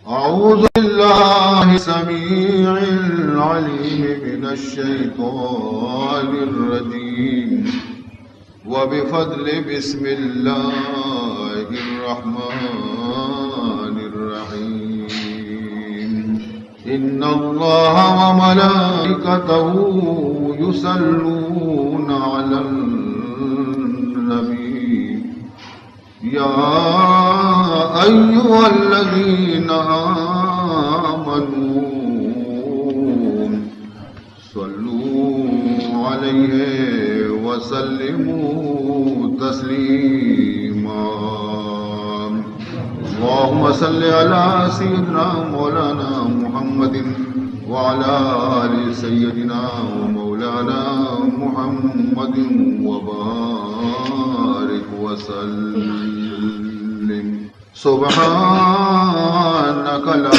أعوذ بالله السميع العليم من الشيطان الرجيم وبفضل بسم الله الرحمن الرحيم إن الله وملائكته يصلون على النبي يا أيها الذين آمنوا صلوا عليه وسلموا تسليما اللهم صل على سيدنا مولانا محمد وعلى آل سيدنا ومولانا محمد وبارك وسلم سبحانك لا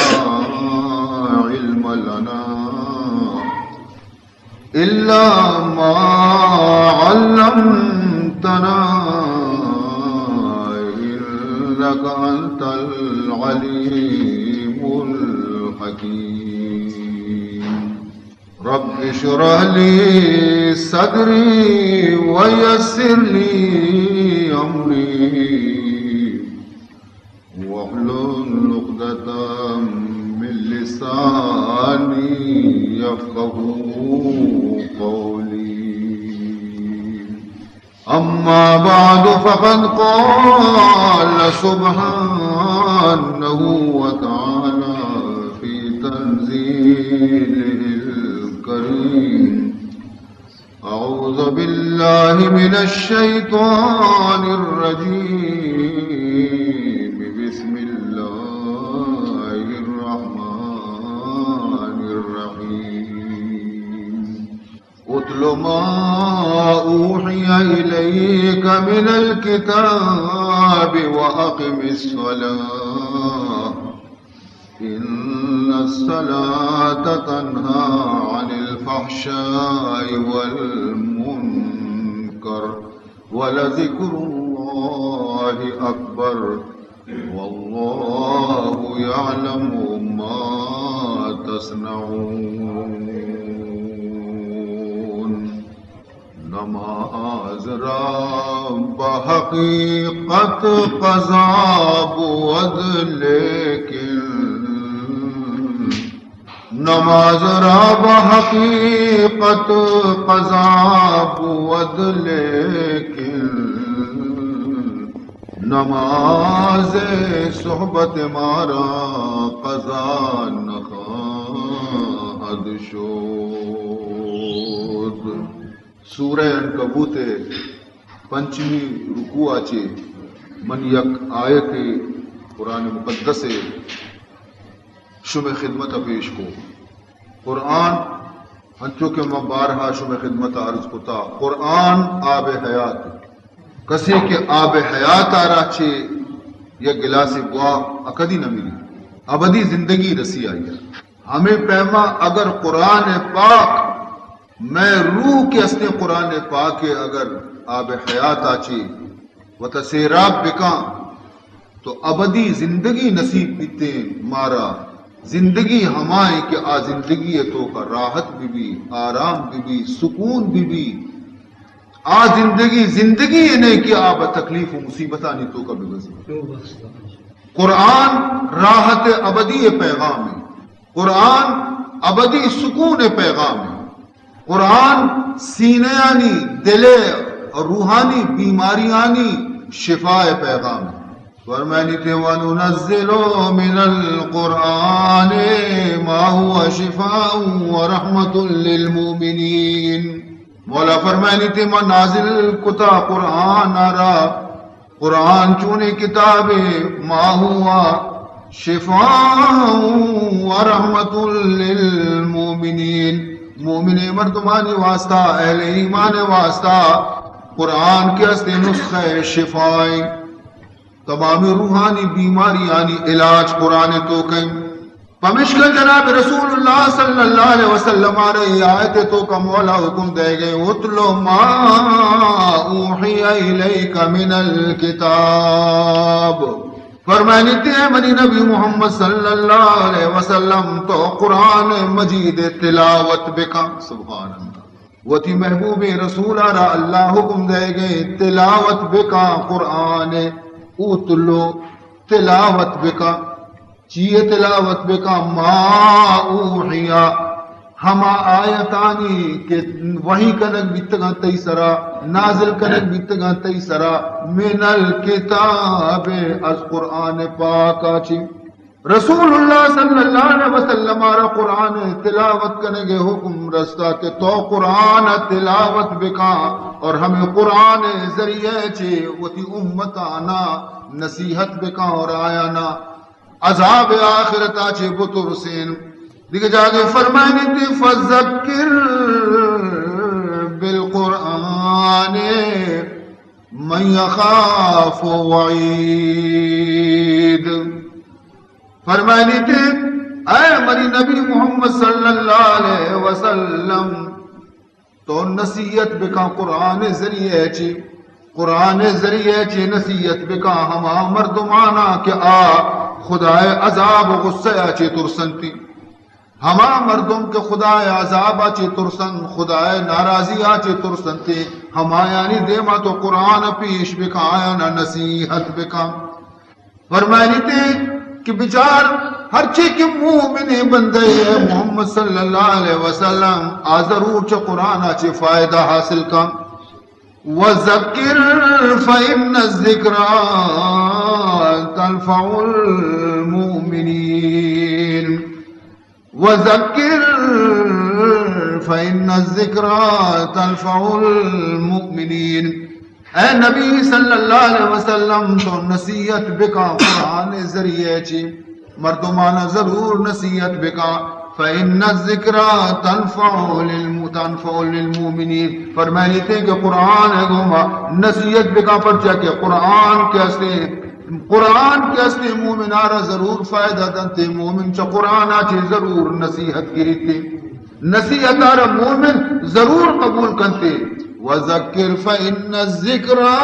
علم لنا إلا ما علمتنا إنك أنت العليم الحكيم رب اشرح لي صدري ويسر لي أمري واحلل عقدة من لساني يفقهوا قولي أما بعد فقد قال سبحانه وتعالى في تنزيله الكريم أعوذ بالله من الشيطان الرجيم بسم الله الرحمن الرحيم اتل ما أوحي إليك من الكتاب وأقم الصلاة إن الصلاة تنهى عن الفحشاء والمنكر ولذكر الله أكبر والله يعلم ما تصنعون نماز را بحقیقت قضا بود لیکن نماز را بحقیقت قضا بود لیکن نماز صحبت مارا قضا نخواهد شد سورہ عنکبوت پنچمی رکوع آچے من یک آیت قرآن مقدس شمع خدمت پیش کو قرآن ہنچو کے مبارہا شمع خدمت عرض کتا قرآن آب حیات کسی کے آب حیات آرہ چھے یا گلاس گوا اکدی نہ ملی ابدی زندگی رسی آئی ہے ہمیں پیما اگر قرآن پاک میں روح کے اصل قرآن پاک اگر آب حیات آچے و تسیراب بکاں تو ابدی زندگی نصیب پیتے مارا زندگی ہمائیں کہ آ زندگی تو کا راحت بھی آرام بھی سکون بھی آ زندگی نہیں کہ آب تکلیف و مصیبتانی تو کا بھی قرآن راحت ابدی پیغام ہے قرآن ابدی سکون پیغام ہے قرآن سینیانی دلے اور روحانی بیماریانی شفاء پیغام ہے فرمانی تھے وَنُنَزِّلُ مِنَ الْقُرْآنِ مَا هُوَ شِفَاءٌ وَرَحْمَةٌ لِّلْمُؤْمِنِينَ مولا فرمانی تھے میں نازل کتا قرآن آرا قرآن چونے کتاب ما ہوا شفاء ورحمة للمؤمنین مومن مردمانی واسطہ اہل ایمان واسطہ قرآن کے اصل نسخہ شفائیں تمام روحانی بیماریانی علاج قرآن تو کہیں پمشکل جناب رسول اللہ صلی اللہ علیہ وسلم آ رہی آیت تو کا مولا حکم دے گئے اتلو ما اوحی الیک من الکتاب فرمانی تے منی نبی محمد صلی اللہ علیہ وسلم تو قرآن مجید تلاوت بکا سبحان اللہ وتی محبوب رسول را اللہ حکم دے گئے تلاوت بکا قرآن اوتلو تلاوت بکا چیئے تلاوت بکا ما اوحیا ہما آیتانی کہ وحی کنک بیتگا تیسرا نازل کنک بیتگا تیسرا من الکتاب از قرآن پاکا چی رسول اللہ صلی اللہ علیہ وسلم آرہ قرآن تلاوت کنگے حکم رستا کہ تو قرآن تلاوت بکا اور ہمیں قرآن ذریعے چی وتی امتانا نصیحت بکا اور آیانا عذاب آخرتا چی بطر سین دیکھ جاگے فرمائنی تھی فَذَكِّرْ بِالْقُرْآنِ مَنْ يَخَافُ وَعِيدٍ فرمائنی تھی اے مری نبی محمد صلی اللہ علیہ وسلم تو نصیحت بکا قرآن ذریعے چی نصیحت بکا ہما مردمانا کہ آ خدای عذاب و غصہ چی ترسنتی ہما مردم کے خدا عذاب آچے ترسن خدا ناراضی آچے ترسن تے ہما یعنی دیما تو قرآن پیش بکا آیا نصیحت بکا فرمائنی تے کہ بچار ہر چی کی مومن بندے محمد صلی اللہ علیہ وسلم آضرور چا قرآن آچے فائدہ حاصل کا وَذَكِّرْ فَإِنَّ الذِّكْرَى تَنْفَعُ الْمُؤْمِنِينَ وَذَكِّرْ فَإِنَّ الذِّكْرَى تَنْفَعُ الْمُؤْمِنِينَ اے نبی صلی اللہ علیہ وسلم تو نصیحت بکا قرآن ذریعے چی مردمانا ضرور نصیحت بکا فَإِنَّ الذِّكْرَى تَنْفَعُ لِلْمُؤْمِنِينَ فرمائنی تھے کہ قرآن ہے گوما نصیحت بکا پرچا کہ قرآن کے اصلی مومن آرہ ضرور فائدہ دنتے مومن چا قرآن آچے ضرور نصیحت گری تھے نصیحت آرہ مومن ضرور قبول کرتے وَذَكِّرْ فَإِنَّ الذِّكْرَى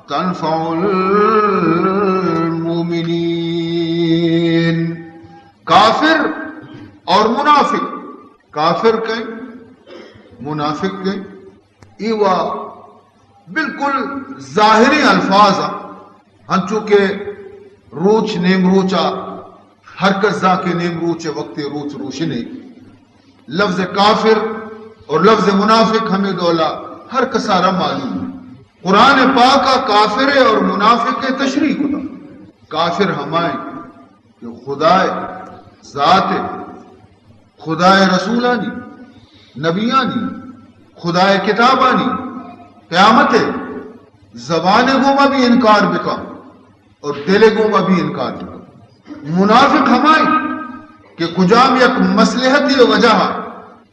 تَنْفَعُ الْمُؤْمِنِينَ کافر اور منافق کافر کہیں منافق کہیں ایوہ بالکل ظاہری الفاظ ہن چونکہ روچ نیم روچا ہر کزا کے نیم روچے وقت روچ روشنی لفظ کافر اور لفظ منافق ہمیں دولا ہر کسارا معلوم ہے قرآن پاک کافر اور منافق کے تشریح ہوتا کافر ہمائیں کہ خدا ذات خدا رسولانی نبیانی خدا کتابانی قیامت ہے زبان گوما بھی انکار بکا اور دل گوما بھی انکار بکا منافق ہمائیں کہ کجام یک مصلحتی وجہ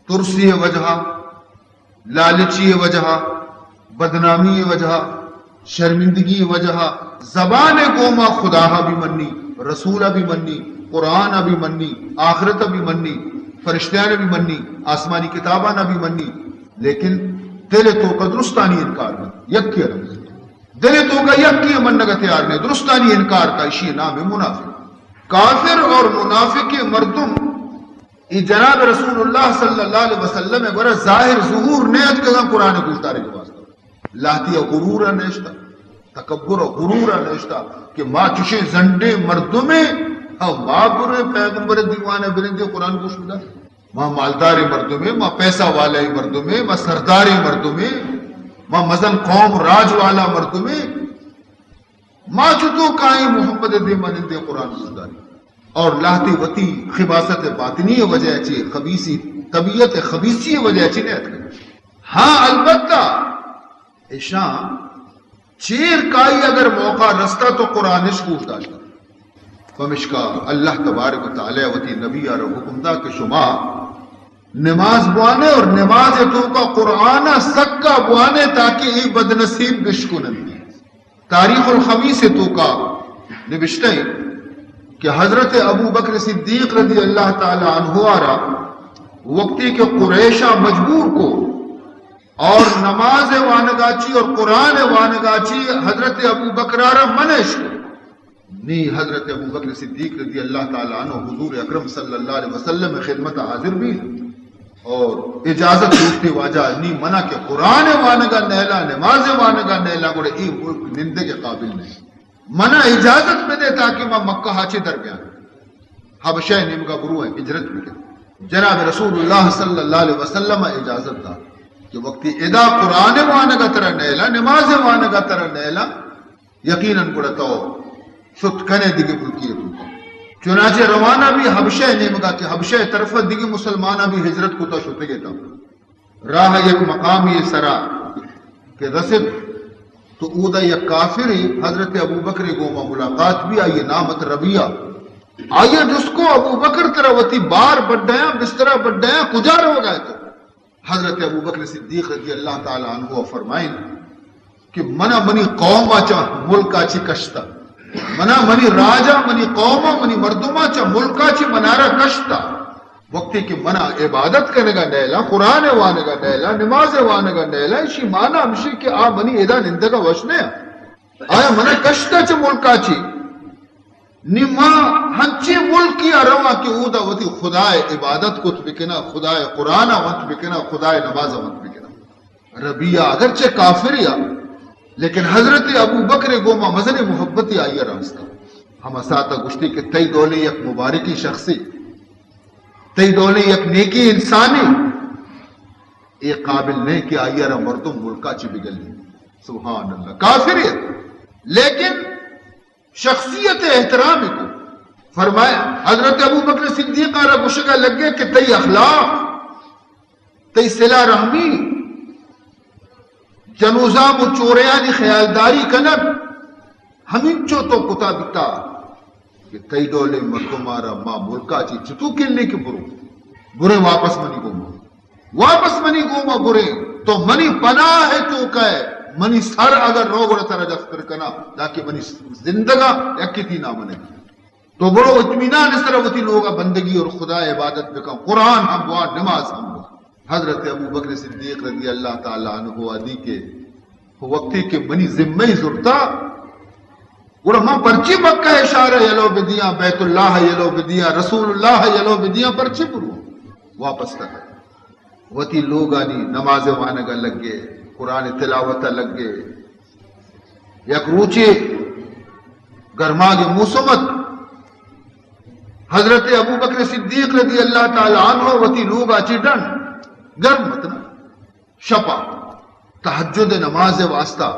ترسی وجہ لالچی وجہ بدنامی وجہ شرمندگی وجہ زبان گوما خدا بھی منی رسول بھی منی قرآن بھی منی آخرت بھی منی فرشتیان بھی منی آسمانی کتابان بھی منی لیکن دل تو کا درستانی انکار میں یک کیا رمز دل تو کا یک کیا منگا تیار میں درستانی انکار کا اسی نام منافق کافر اور منافق مردم ای جناب رسول اللہ صلی اللہ علیہ وسلم برا ظاہر ظہور نیت کے قرآن گفتارے کے واسطہ لاتی غرورا نیشتا تکبر غرورا نیشتا کہ ماں چشے زنڈے مردمیں او ماں برے پیغمبر دیوانے برندے قرآن کو شدہ ماں مالداری مردمیں ماں پیسہ والے مردمیں ماں سرداری مردمیں ماں مزن قوم راج والا مردمیں ماں چتو کائیں محمد دے منندے قرآن گفتاری اور لاہتی وتی خباست باطنی وجہ چی خبیثی طبیعت خبیثی وجہ چی نیت کریں ہاں البتہ اشان چیر کائی اگر موقع رستا تو قرآنش گوش داشتا فمشکا اللہ تبارک و تعالی وتی نبی اور حکم دا کہ شما نماز بوانے اور نماز تو کا قرآن سکا بوانے تاکہ ای بدنصیب بشکنن تاریخ الخمیس تو کا نبشتے کہ حضرت ابو بکر صدیق رضی اللہ تعالی عنہ آرہ وقتی کے قریشہ مجبور کو اور نماز وانگاچی اور قرآن وانگاچی حضرت ابو بکرارہ منش نی حضرت ابو بکر صدیق رضی اللہ تعالیٰ عنہ حضور اکرم صلی اللہ علیہ وسلم خدمت حاضر بھی اور اجازت دوستی واجہ نی منع کہ قرآن وانگا نیلا نماز وانگا نیلا گوڑے ای ملک نندے کے قابل نہیں منع اجازت میں دے تاکہ میں مکہ ہاچے درمیان حبشہ نمگا برو ہے ہجرت بھی جناب رسول اللہ صلی اللہ علیہ وسلم اجازت دا کہ وقتی ادا قرآن وانگا ترہ نیلا نماز وانگا ترہ نیلا یقیناً گڑتا ہو شت کنے دیگے ملکی ہے چنانچہ روانہ بھی حبشہ نیمگا کہ حبشہ طرف دیگے مسلمانہ بھی ہجرت کو تا شتے گے تا راہ یک مقامی سرا کہ رسد تو اودا یک کافری حضرت ابو بکر گوما ملاقات بھی آئیے نامت ربیہ آئیے جس کو ابو بکر تروتی بار بڑھائیں بسترہ بڑھائیں کجا رو گئے تو حضرت ابو بکر صدیق رضی اللہ تعالیٰ عنہ فرمائیں کہ منا منی قوم آچا ملک آچی کشتا منا منی راجہ منی قوم منی مردم آچا ملک آچی منارہ کشتا وقتی کہ منا عبادت کرنے گا نیلا قرآن وانے گا نیلا نماز وانے گا نیلا اسی مانا ہمشی کہ آ منی ایدہ نندگا وشنے آیا منا کشتا چا ملک آچی نما ہنچے ملکی روا کہ اودا وتی خدای عبادت کت بکنا خدای قرآن وانت بکنا خدای نماز وانت بکنا ربیہ اگرچہ کافریا لیکن حضرت ابو بکر گوما مزن محبتی آئی راستہ ہم اساتا گشتی کہ تی دولی یک مبارکی شخصی تی دولی یک نیکی انسانی ایک قابل نہیں کہ آئی را مردم ملکا چی بگل لی سبحان اللہ کافریت لیکن شخصیت احترامی کو فرمایا حضرت ابو بکر صدیق آرہ گشگا لگے کہ تی اخلاق تی صلہ رحمی جنوزام و چوریانی خیالداری کنب ہمیں چو تو کتا بیتا کہ تی دولے مردمارا ماں ملکا چی چتو کلنے کی برے واپس منی گوما برے تو منی پناہ ہے تو کہے منی سر اگر روگ رتا رجا فکر کنا تاکہ منی زندگا یکی تھی نہ منے تو بڑو اطمینان اس طرح ہوتی لوگا بندگی اور خدا عبادت بکا قرآن ہم بوا نماز ہم بوا حضرت ابو بکر صدیق رضی اللہ تعالیٰ عنہ عدی کے وقتی کے منی ذمہ ضرورتا اور ہم پرچی مکہ اشارہ یلو بدیاں بیت اللہ یلو بدیاں رسول اللہ یلو بدیاں پرچی پرو واپس تک وتی لوگانی نماز وانگا لگ گئے قرآن تلاوت لگ گئے یک روچے گرماگ موسمت حضرت ابو بکر صدیق رضی اللہ تعالیٰ عنہ وتی لوگا چیڈن گرم متنا شپا تحجد نماز واسطہ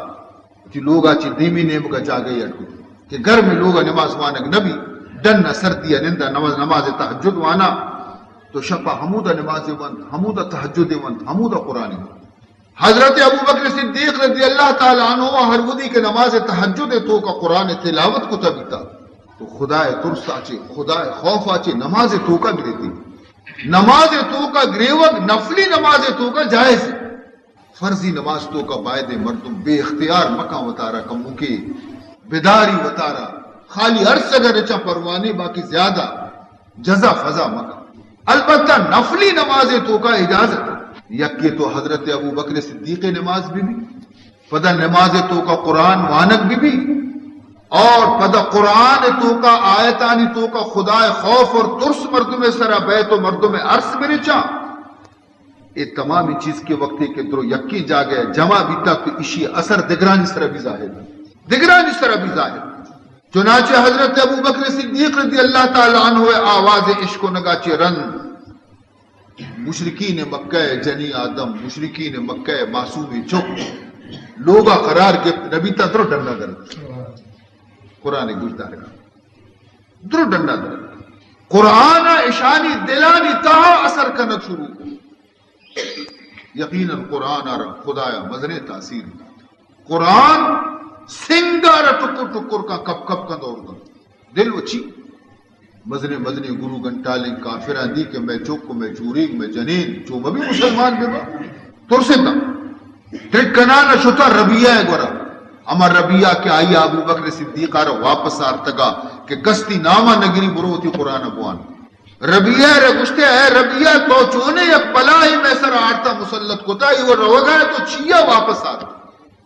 وتی لوگا چی دیمی نیم کا جاگئی اٹھو کہ گھر میں لوگا نماز وانگ نبی ڈن سردیا نندہ نماز تحجد وانا تو شپا حمودہ نماز وند حمودہ تحجد وند حمودہ قرآن وند حضرت ابو بکر صدیق رضی اللہ تعالیٰ عنہ ہر ودی کے نماز تحجد تو کا قرآن تلاوت کو تبیتا تو خدا ترس آچے خدا خوف آچے نماز تو کا گریتی نماز تو کا گریوت نفلی نماز تو کا جائز فرضی نماز تو کا باید مردم بے اختیار مکہ وطارہ کمو کے بیداری وطارہ خالی عرص اگر اچھا پروانے باقی زیادہ جزا فضا مکہ البتہ نفلی نماز تو کا اجازت یکی تو حضرت ابو بکر صدیق نماز بھی پدا نماز تو کا قرآن وانک بھی اور پدا قرآن تو کا آیتانی تو کا خدا خوف اور ترس مردم سرا بیت و مردم عرص میں رچا یہ تمامی چیز کے وقتی کے درو یکی جا گئے جمع بھی تک اشی اثر دگرانی سرا بھی ظاہر چنانچہ حضرت ابو بکر صدیق رضی اللہ تعالیٰ عنہ آواز عشق و نگا چرن مشرکین مکہ جنی آدم مشرکین مکہ معصومی چک لوگا قرار کے نبی تا درو ڈنڈا درد قرآن گوشدار کا درو ڈنڈا درد قرآن اشانی دلانی تہا اثر کنک شروع یقیناً قرآن آرہ خدایا مزنے تاثیر قرآن سنگارہ ٹکر ٹکر کا کپ کپ کا دور کر دل وچی مزنے گرو گنٹالیں کافران دی کہ میں چوک میں چوریگ میں جنین چو مبی مسلمان بے با ترسے تا ٹرکنانا شتا ربیہ ہے گورا اما ربیہ کے آئی ابو بکر صدیق آرہ واپس آرتگا کہ گستی نامہ نگری بروتی قرآن ابوان ربیہ رگشتے اے ربیہ تو چونے یک بلائی میں سر آرتا مسلط کو تا یہ رو گئے تو چیا واپس آتا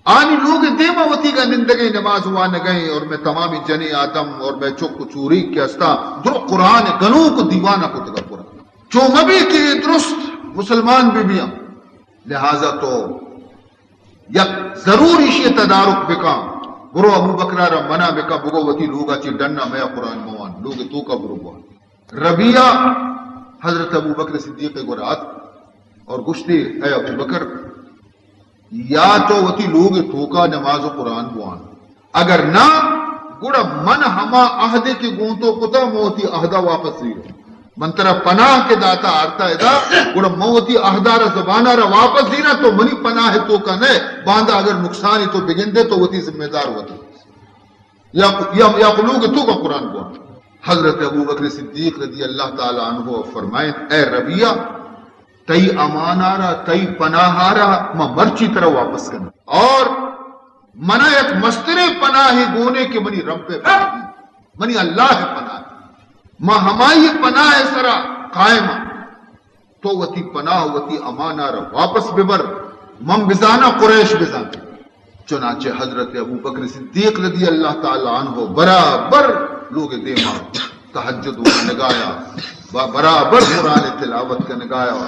آنی لوگ دیما ہوتی گا نندگی نماز ہوا نگئے اور میں تمامی جنی آدم اور میں چک چوری کے استا در قرآن گنوں کو دیوانہ کو تگا پورا چو مبی کی درست مسلمان بھی بیاں لہذا تو یک ضرور اسی تدارک بکا برو ابو بکرہ را منع بکا بگو وتی لوگا چی ڈننا میں قرآن موان لوگ تو کا برو بوان ربیہ حضرت ابو بکر صدیق کو رات اور گشتے اے ابو بکر یا تو وتی لوگ توکا نماز و قرآن بوان اگر نہ گڑا من ہما عہدے کے گونتوں کتا موتی عہدہ واپس لی من طرح پناہ کے داتا آرتا ہے دا گڑا موتی عہدہ را زبانہ را واپس لینا تو منی پناہ تو کا نئے باندھا اگر نقصانی تو بگن دے تو وتی ذمہ دار ہوتی یا لوگ تو کا قرآن بوان حضرت ابو بکر صدیق رضی اللہ تعالیٰ عنہ فرمائیں اے ربیہ تئی امان آ رہا تئی پناہ آ رہا میں مرچی طرح واپس کرنا اور منا ایک مسترے پناہ گونے کے منی رب پہ منی اللہ ہے پناہ ماں ہمائی پناہ سرا قائم تو وتی پناہ وتی امان آ رہا واپس ببر مم بزانا قریش بزانا چنانچہ حضرت ابو بکر صدیق رضی اللہ تعالیٰ عنہ برابر لوگ دیما تہجد و نگایا برابر قرآن تلاوت کا نگایا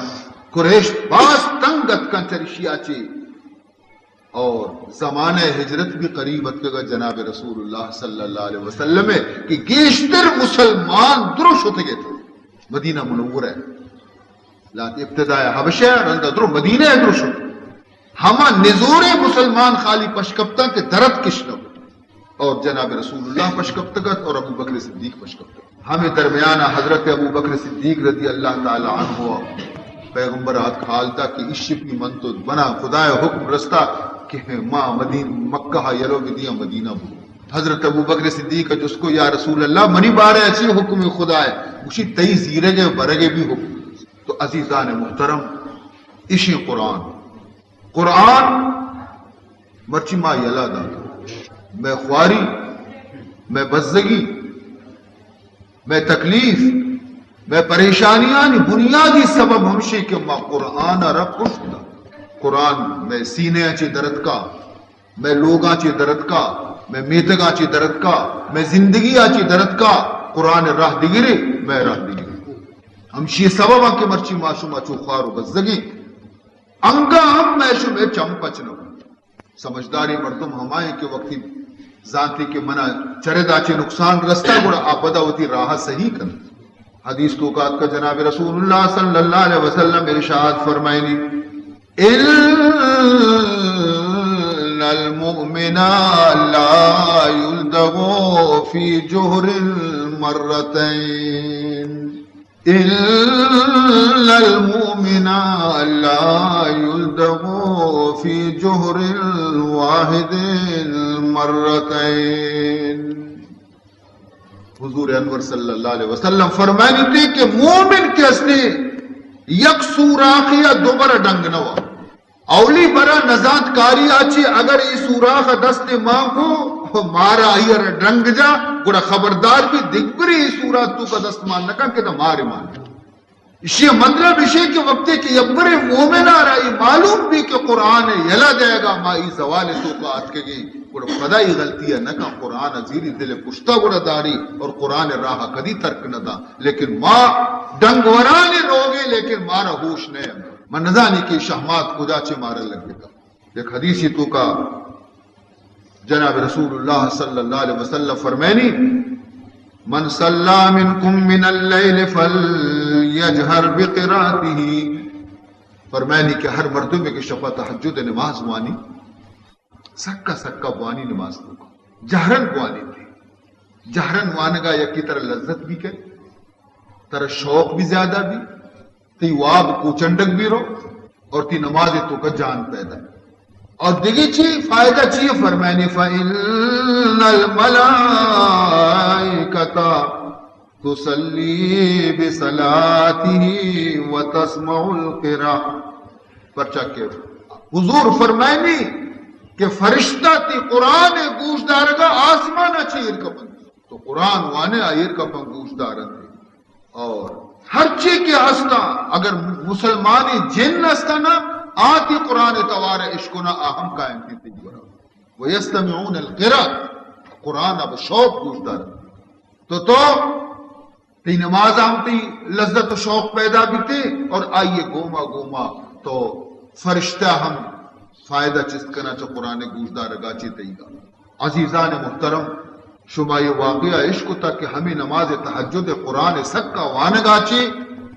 قریش باس تنگت کا چرشیا چی اور زمانہ ہجرت بھی قریبت کا جناب رسول اللہ صلی اللہ علیہ وسلم ہے کہ گیشتر مسلمان درش ہوتے گئے تھے مدینہ منور ہے لات ابتداء حبشہ رندہ درو مدینہ درش ہوتے ہما نزور مسلمان خالی پشکپتا کے درد کشنو اور جناب رسول اللہ پشکپتگت اور ابو بکر صدیق پشکپتگت ہمیں درمیانہ حضرت ابو بکر صدیق رضی اللہ تعالی عنہ پیغمبر آت خالتا کہ اس شپی من تو بنا خدا حکم رستا کہ ماں مکہ یلو بدیا مدینہ بھو حضرت ابو بکر صدیق جس کو یا رسول اللہ منی بارے اچھی حکم خدا ہے اسی تئی زیرگے برگے بھی حکم تو عزیزان محترم اسی قرآن مرچی ماں یلا داتا میں خواری میں بزدگی میں تکلیف میں پریشانیاں بنیادی سبب ہمشی کہ ماں قرآن رب کشتا قرآن میں سینے چی درد کا میں لوگاں چی درد کا میں میتگاں چی درد کا میں زندگی چی درد کا قرآن راہ دگرے میں راہ دگرے ہمشی سبب کہ مرچی معشومہ چو خوار و بزدگی انگا ہم میں شمع چمپچنو سمجھداری مردم ہمائیں کہ وقتی ذاتی کے منع چردہ چے نقصان رستہ گوڑا آبدہ ہوتی راہ صحیح کر حدیث توقات کا جناب رسول اللہ صلی اللہ علیہ وسلم ارشاد فرمائنی ان المؤمن لا يلدغ في جهر مرتين ان المؤمن لا يلدغ في جهر واحد مرتين حضور انور صلی اللہ علیہ وسلم فرمائنی تھی کہ مومن کے اسنے یک سوراخ یا دوبارہ ڈنگ نوا اولی برا نزاد کاری آچی اگر ای سوراخ دست ماں کو مارا آئیر ڈنگ جا گوڑا خبردار بھی دکھ بری ای سوراخ تو کا دست مان نکا کہ تا مارے مان اسی مطلب اسی کے وقت کہ یبر مومن آ رہا ہے معلوم بھی کہ قرآن یلا جائے گا ما ای زوال تو کا آت کے گئی گوڑا خدای غلطی ہے نکا قرآن زیری دل پشتا گوڑا داری اور قرآن راہ کدی ترک نہ دا لیکن ماں ڈنگورانے روگے لیکن مارا ہوش نہیں من نزانی کی شہمات خدا چے مارا لگے گا ایک حدیثی تو کا جناب رسول اللہ صلی اللہ علیہ وسلم فرمینی من صلی منکم من اللیل فلیجہر بقراته فرمینی کہ ہر مردوں میں کہ شفا تحجد نماز وانی سکا بوانی نماز تو جہرن بوانی تھی جہرن وانگا یکی طرح لذت بھی کہ طرح شوق بھی زیادہ بھی تی واب کوچنڈک بھی رو اور تی نماز تو کا جان پیدا اور دیگی چی فائدہ چی فرمائنی فَإِنَّ الْمَلَائِكَةَ تُصَلِّي بِصَلَاتِهِ وَتَسْمَعُ الْقِرَاءَ پرچہ کے حضور فرمائنی کہ فرشتہ تی قرآن گوش دارگا آسمان اچھی کا بند تو قرآن وانے آئیر کا گوش دارن اور ہر چیز کے ہستا اگر مسلمانی جن ہستا نا آتی قرآن توار عشقنا اہم قائم کی تجورا ویستمعون القرآن قرآن اب شوق گوشدار تو تی نماز آمتی لذت و شوق پیدا بھی تھے اور آئیے گوما گوما تو فرشتہ ہم فائدہ چست کرنا چو قرآن گوشدار گاچے تیگا عزیزان محترم شما یہ واقعہ عشق تک کہ ہمیں نماز تہجد قرآن سکا وانگا چے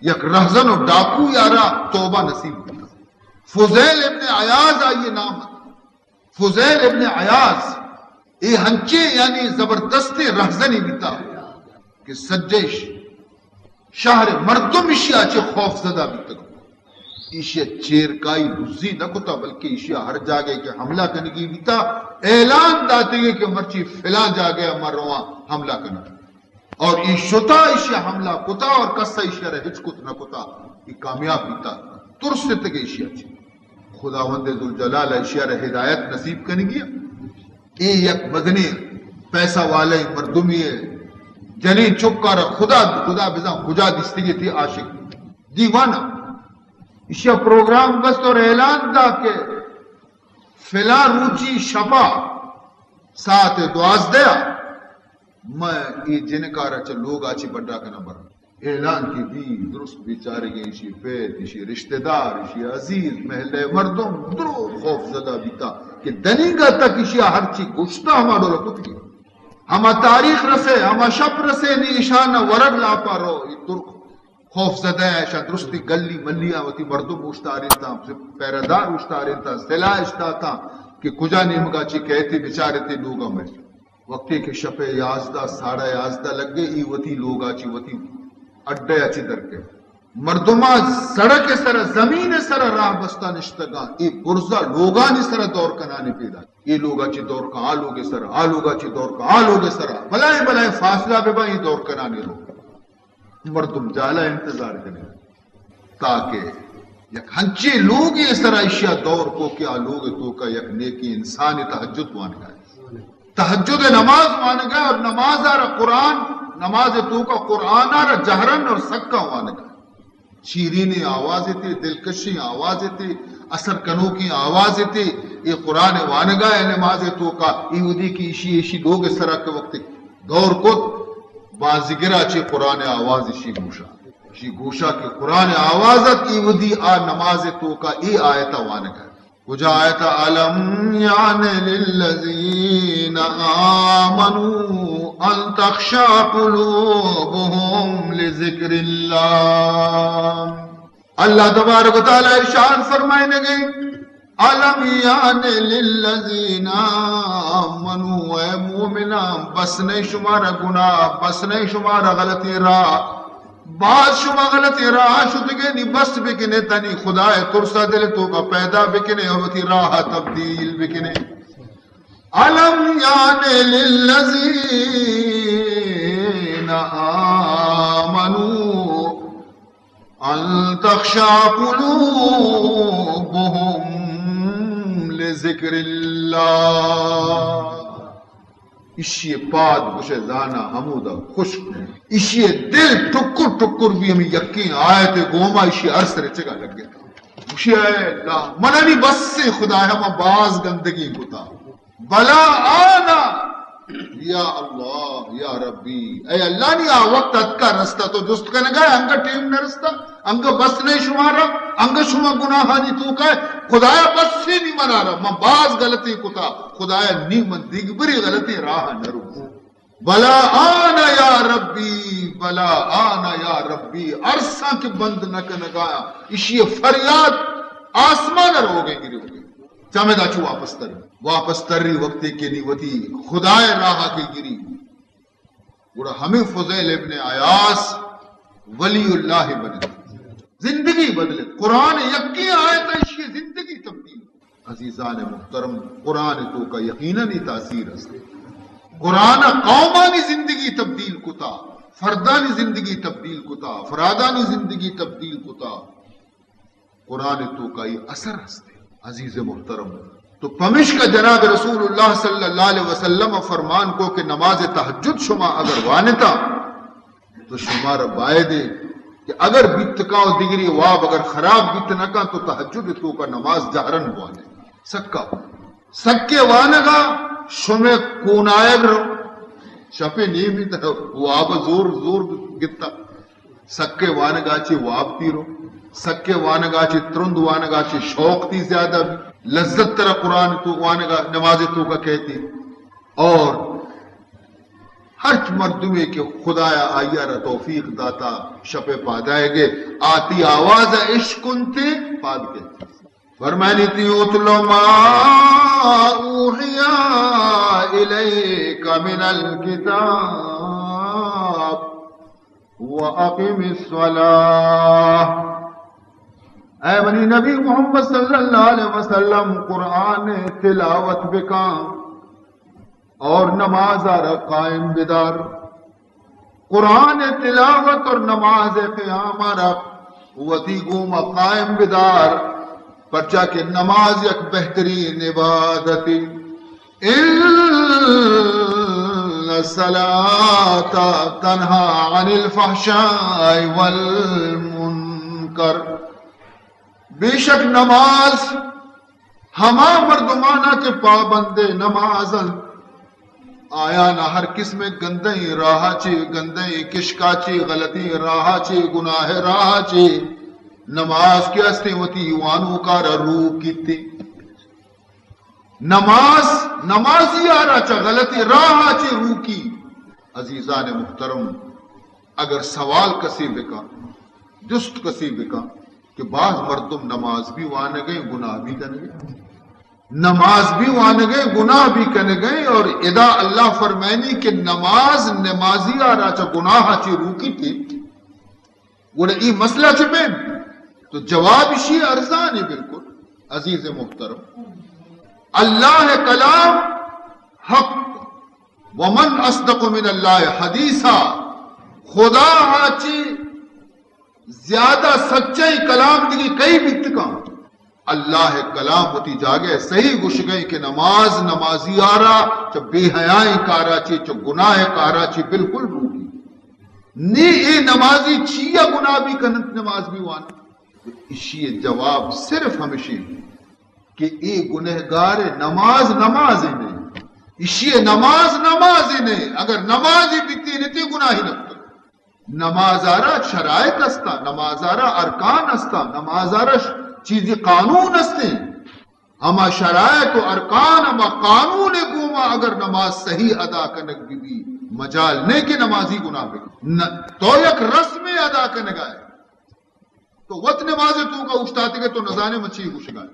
یک رہزن و ڈاکو یارا توبہ نصیب ہوتا فضیل ابن عیاض آئیے نام فضیل ابن عیاض اے ہنچے یعنی زبردست رہزنی بیتا کہ سجش شہر مردم اشیاء چے خوف زدہ بیتا ایشیا چیرکائی بزی نہ کتا بلکہ ایشیا ہر جاگے کہ حملہ کرنے کی بیتا اعلان داتے گئے کہ مرچی فلاں جاگے امر رواں حملہ کرنا اور ایشتا ایشیا حملہ کتا اور کسا ایشیا رہے ہچ کت نہ کتا یہ کامیاب بیتا ترستے تک ایشیا چی خداوند ذوالجلال ایشیا رہے ہدایت نصیب کرنے گیا اے یک مدنی پیسہ والے مردمی جنی چکا رہا خدا بزا خجا دستگی تھی عاشق دیوانہ اشیا پروگرام بس اور اعلان دا کہ فلا روچی شفا ساتھ دعاز دیا میں یہ جنکارا چل لوگ آچی بڑا کا نمبر اعلان کی دی درست بیچارے گئے اسی پیت اسی رشتہ دار اسی عزیز محلے مردم درو خوف زدہ بیتا کہ دنیگا تک اشیا ہر چی گشتا ہمارا رکھت گیا ہما تاریخ رسے ہما شب رسے نی اشانہ ورد لاپا رو یہ ترک خوف زدہ ہے شاید درستی گلی ملیاں وتی مردم اشتا رہے تھا پیردار اشتا رہے تھا سلا اشتا تھا کہ کجا نیمگا چی کہتے بچارے تھے لوگا میں وقتی کہ شپے یازدہ ساڑھا یازدہ لگ گئے ای وتی لوگا چی وتی اڈے اچھی در کے مردمہ سڑک سر زمین سر راہ بستہ نشتگا ای برزا لوگانی سر دور کنانے پیدا یہ لوگا چی دور کا آلوگے سر آلوگا چی دور کا آلوگے سر بلائے فاصلہ بے با یہ دور کنانے لوگ مردم جالا انتظار کرنے تاکہ یک ہنچے لوگ اس طرح اشیاء دور کو کیا لوگ تو کا یک نیکی انسانی تہجد وان گئے تہجد نماز وان گئے اور نماز آرہ قرآن نماز تو کا قرآن آرہ جہرن اور سکا وان گئے شیرین آوازیں تھے دلکشی آوازیں تھے اثر کنو کی آوازیں تھے یہ قرآن وان گئے نماز تو کا ایودی کی ایشی لوگ اس طرح کے وقت دور کو بازگرہ چی قرآن آواز شی گوشا کی قرآن آوازت ای ودی آ نماز تو کا ای آیتا وانگا کجا آیتا علم یعنی للذین آمنوا ان تخشع قلوبهم لذکر اللہ اللہ تبارک و تعالی ارشاد فرمائے گئے علم یعنی للذین آمنوا اے مومنان بس نہیں شمارا گناہ بس نہیں شمارا غلطی راہ بعض شما غلطی راہ شدگے نی بس بکنے تنی خدا ترسا دل تو کا پیدا بکنے ہوتی راہ تبدیل بکنے علم یعنی للذین آمنوا ان تخشع قلوبهم ذکر اللہ اشیے پاد بشے زانا حمودہ خشک اشیے دل ٹکر ٹکر بھی ہمیں یقین آیت گوما اشیے عرص رچے گا لگ گیا تھا اشیے اللہ منانی بس سے خدا ہے ہم باز گندگی کتا بلا آنا یا اللہ یا ربی اے اللہ نہیں آ وقت اتکا رستہ تو جست کرنے گئے انگا ٹیم نہ رستہ انگا بس نہیں شمارا انگا شما گناہانی تو کہے خدایا بس سے نہیں منا رہا میں باز غلطی کتا خدایا نہیں من دیگبری غلطی راہ نرو بلا آنا یا ربی بلا آنا یا ربی عرصہ کے بند نہ کنگایا اسی فریاد آسمان رو گئے گری ہو گئی چاہمیں داچو واپس تری وقتی کے نیوتی خدای راہ کی گری گوڑا ہمیں فضیل ابن عیاض ولی اللہ بنے زندگی بدلے قرآن یقین آئے تا اس کی زندگی تبدیل عزیزان محترم قرآن تو کا یقیناً تاثیر ہے قرآن قومانی زندگی تبدیل کتا فردانی زندگی تبدیل کتا افرادانی زندگی تبدیل کتا قرآن تو کا یہ اثر ہستے عزیز محترم تو پمش کا جناب رسول اللہ صلی اللہ علیہ وسلم فرمان کو کہ نماز تہجد شما اگر وانتا تو شمار بائے دے کہ اگر بیتکاؤ دیگری واب اگر خراب بیت نکا تو تہجد تو کا نماز جہرن بوانے سکا سکے وانگا شمع کونائگ رو شپے نیمی تا واب زور زور گتا سکے وانگا چی واب تیرو سکے وانگا چی ترند وانگا چی شوق تی زیادہ بھی لذت ترہ قرآن تو وانگا نماز تو کا کہتی اور ہر مردمے کے خدایا آئیا را توفیق داتا شپے پادائے گے آتی آواز عشقن تے پاد کے فرمانی تھی اتلو ما اوحیا الیک من الکتاب واقم الصلاة اے بنی نبی محمد صلی اللہ علیہ وسلم قرآن تلاوت بکام اور نماز قائم بدار قرآن تلاوت اور نماز قیام وتی گوما قائم بدار پرچا کہ نماز ایک بہترین عبادت ان الصلاۃ تنہا عن الفحشاء والمنکر بے شک نماز ہما مردمانہ کے پابندے نمازن آیا نہ ہر قسم گندئی راہ چی گندئی کشکا چی غلطی راہ چی گناہ راہ چی نماز کی استیمتی وانو کا روح کی تھی نمازی آرہ چا غلطی راہ چی روح کی عزیزان محترم اگر سوال کسی بکا جست کسی بکا کہ بعض مردم نماز بھی وانے گئے گناہ بھی کرنے گئے نماز بھی وانے گئے گناہ بھی کرنے گئے اور ادا اللہ فرمائنی کہ نمازی آرہ چا گناہ چی روکی تھی وہ ای مسئلہ چی میں تو جواب اسی ارزان ہے بالکل عزیز محترم اللہ کلام حق ومن اصدق من اللہ حدیثا خدا آچی زیادہ سچائی کلام دیگی کئی بھی اتکام اللہ کلام ہوتی جاگے صحیح گوش گئی کہ نمازی آرا چا بے حیائی کارا چی چا گناہ کارا چی بالکل روکی نی اے نمازی چیا گناہ بھی کنت نماز بھی وانا اسی جواب صرف ہمیشہ کہ اے گنہگار نماز نہیں اسی نماز نہیں اگر نمازی بیتی نہیں گناہی نکتا نماز آرا شرائط استا نماز آرا ارکان استا نماز آرا چیزی قانون استے ہما شرائط و ارکان ہما قانون گوما اگر نماز صحیح ادا کنک بھی مجال نہیں کہ نمازی گناہ بھی تو یک رسم ادا کنک آئے تو وقت نماز تو کا اچھتاتے گئے تو نظانے مچھی گوش گئے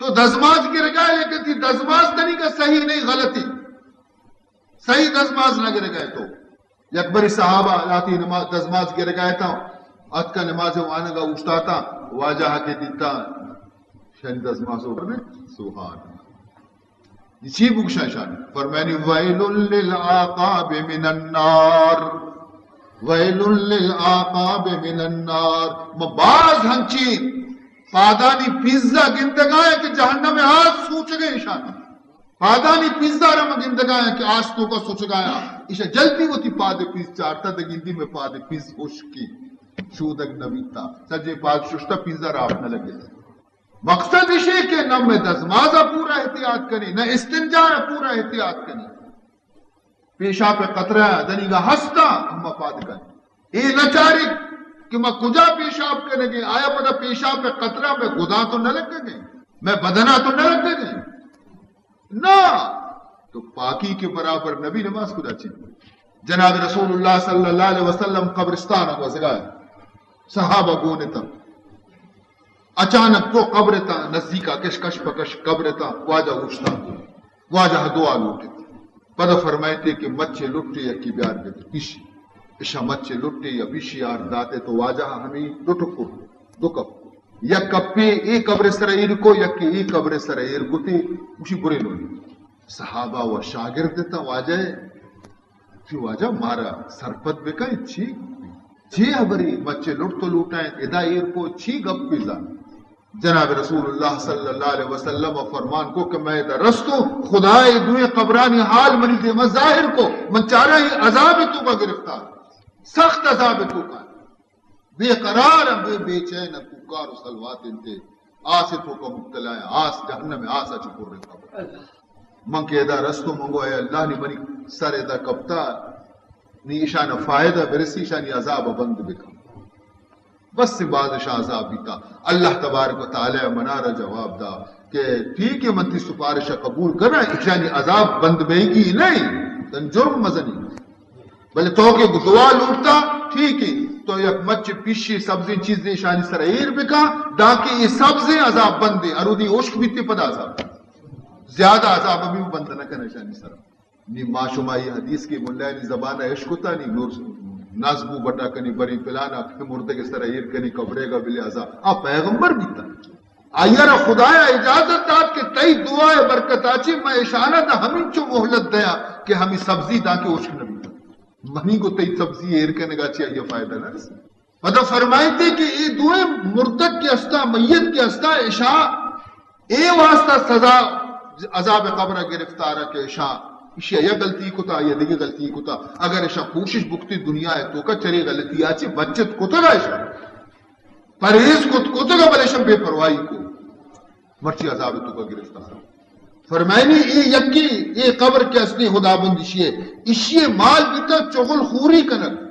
تو دزماز گر گئے لیکن تھی دزماز تنی کا صحیح نہیں غلطی صحیح دزماز نہ گر گئے تو یک بری صحابہ لاتی دزماز گر گئے تھا ات کا نماز وانے کا اچھتاتا واجہ کے دیتا شہن دزماز اوپر میں سبحان اسی بکشا شان فرمانی ویل للعقاب من النار ویل للعقاب من النار بعض ہنچی پادانی پیزا گندگائے کہ جہنم میں آج سوچ گئے شان پادانی پیزا رم گندگائے کہ آج تو کا سوچ گایا اسے جلدی ہوتی پادے پیز چارتا دا گندی میں پادے پیز خوش کی شودک نبیتا سجے پاک ششتا پیزا راپ نہ لگے مقصد اسے کہ نہ میں دزمازہ پورا احتیاط کریں نہ استنجا پورا احتیاط کریں پیشاب پہ قطرہ دنی گا ہستا ہم پاد کریں اے نہ چاری کہ میں کجا پیشاب کرنے گے آیا پتا پیشاب پہ قطرہ میں گدا تو نہ لگے گے میں بدنا تو نہ لگے گے نہ تو پاکی کے برابر نبی نماز خدا چاہیے جناب رسول اللہ صلی اللہ علیہ وسلم قبرستان کو سگائے صحابہ گونے تا اچانک تو قبر تا نزدیکا کشکش پکش قبر تا واجہ اچھتا واجہ دعا لوٹے پدہ فرمائے کہ مچے لٹے یا کی بیار گئے پیشی اشا مچے لٹے یا پیشی آر داتے تو واجہ ہمیں لٹکو دو کپ یا کپے ایک قبر سرائیر کو یا کہ ایک قبر سرائیر کو تے اسی برے لوگی صحابہ و شاگرد تا واجہ پھر واجہ مارا سرپت بکا چھی ابری مچے لٹ تو لوٹائیں ادا ایر کو چھی گپ پیزا جناب رسول اللہ صلی اللہ علیہ وسلم فرمان کو کہ میں درستو خدای دوئے قبرانی حال منی دے مظاہر کو من چارہ ہی عذاب تو کا گرفتار سخت عذاب تو کا بے قرار ہیں، بے چین ہیں، پکار و سلوات انتے آس تو کا مبتلا ہے، آس جہنم میں آسا چکور رکھا من کے ادا رستو منگو اے اللہ نے منی سر ادا کبتا نی ایشان فائدہ برسی شانی عذاب بند بکا بس سے بادشاہ عذاب بیتا اللہ تبارک و تعالی منارا جواب دا کہ ٹھیک ہے منتی سفارشہ قبول کرنا ایشانی عذاب بند بے گی نہیں تن جرم مزنی بلے تو کہ دعا لوٹتا ٹھیک ہے تو یک مچ پیشی سبزی چیزیں شانی سرائیر بکا داکہ یہ سبزیں عذاب بندے ارودی عشق بیتے پدا عذاب زیادہ عذاب ابھی بند نہ کرنا شانی سر نی معشومائی حدیث کی ملائنی زبانہ عشق ہوتا نی نور نازبو بٹا کنی بری پلانا مردے کے سرائیر کنی کبڑے گا بلے عذاب آپ پیغمبر بیتا آئیارا خدایا اجازت داد کہ تئی دعائے برکت آچی میں اشانہ دا ہمیں چو محلت دیا کہ ہمیں سبزی دا کے عشق نبی منی کو تئی سبزی ایر کرنے گا چاہیے فائدہ نہ رسی مطلب فرمائی تھے کہ یہ دعائیں مردک کے استا میت کے استا عشاء اے واسطہ سزا عذاب قبرہ گرفتارہ کے عشاء اشیا یا غلطی کو تا یا دیگه غلطی کو تا اگر اشا کوشش بکتی دنیا ہے تو کا چرے غلطی آچے بچت کو تا اشا پرہیز کو تا بلشم بے پرواہی کو مرچی عذاب تو کا گرفتار فرمائنی یہ یکی یہ قبر کے اصلی خدا بندشی اشیے مال بیتا چغل خوری کنک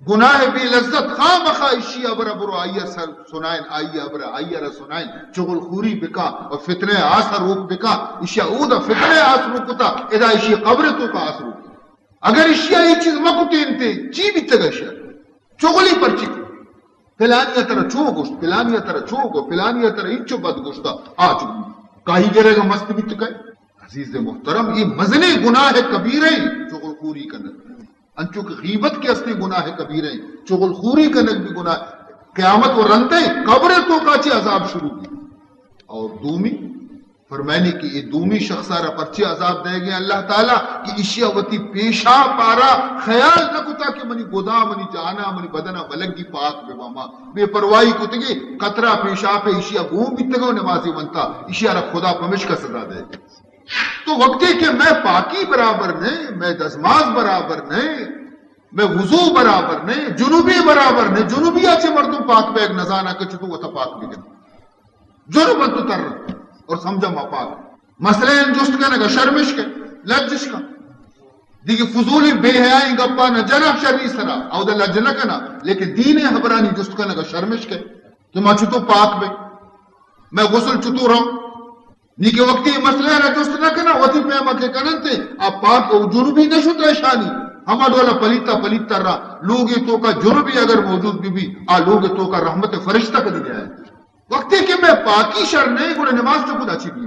گناہ بی لذت خام خواہ اشی ابرا برو آئیہ سر سنائن آئیہ ابرا آئیہ را سنائن چغل خوری بکا اور فتنہ آسا روک بکا اشی اودا فتنہ آس روکتا ادا اشی قبر تو کا آس روکتا اگر اشی یہ چیز مکتے انتے چی بیتا گا اشی چغلی پر چی پلانیہ ترہ چو گوشت پلانیہ ترہ چو گو پلانیہ ترہ انچو بد گوشتا آج کاہی گرے گا مست بیتا گئے عزیز محترم یہ مزنے گناہ کبیریں چغل خوری کنک انچو کہ غیبت کے اصلی گناہ کبیریں چغل خوری کنک بھی گناہ قیامت و رنتے قبر تو کاچے عذاب شروع کی اور دومی فرمائنی کہ یہ دومی شخصارہ پرچے عذاب دے گئے اللہ تعالیٰ کہ اشیاء وطی پیشا پارا خیال نہ کتا کہ منی گودا منی جانا منی بدنا ملنگی پاک بے ماما بے پرواہی کتگی قطرہ پیشا پہ اشیاء گھوم بیتگو نمازی منتا اشیاء رب خدا پمش کا صدا دے گئے تو وقت ہے کہ میں پاکی برابر نہیں میں دزماز برابر نہیں میں وضو برابر نہیں جنوبی برابر نہیں جنوبی آچے مردم پاک بیگ نزانہ کچھ تو وہ تا پاک بگن جنوبت تو تر اور سمجھا ما پاک مسئلہ انجست کا نگا شرمش کے لجش کا دیکھ فضولی بے حیائیں گپا نہ جنب شرعی سرا او دا لجنہ کنا لیکن دین حبرانی جست کا نگا شرمش کے کہ ما چھتو پاک بے میں غسل چھتو رہوں نیکے وقتی مسئلہ نہ جست نہ کنا وطی پیما کے کننتے آپ پاک او جنوبی نشد رشانی ہما دولا پلیتا رہا لوگی تو کا جنوبی اگر موجود بھی آ لوگی تو کا رحمت فرشتہ کا دی جائے وقتی کہ میں پاکی شر نہیں گوڑا نماز تو خدا چی بھی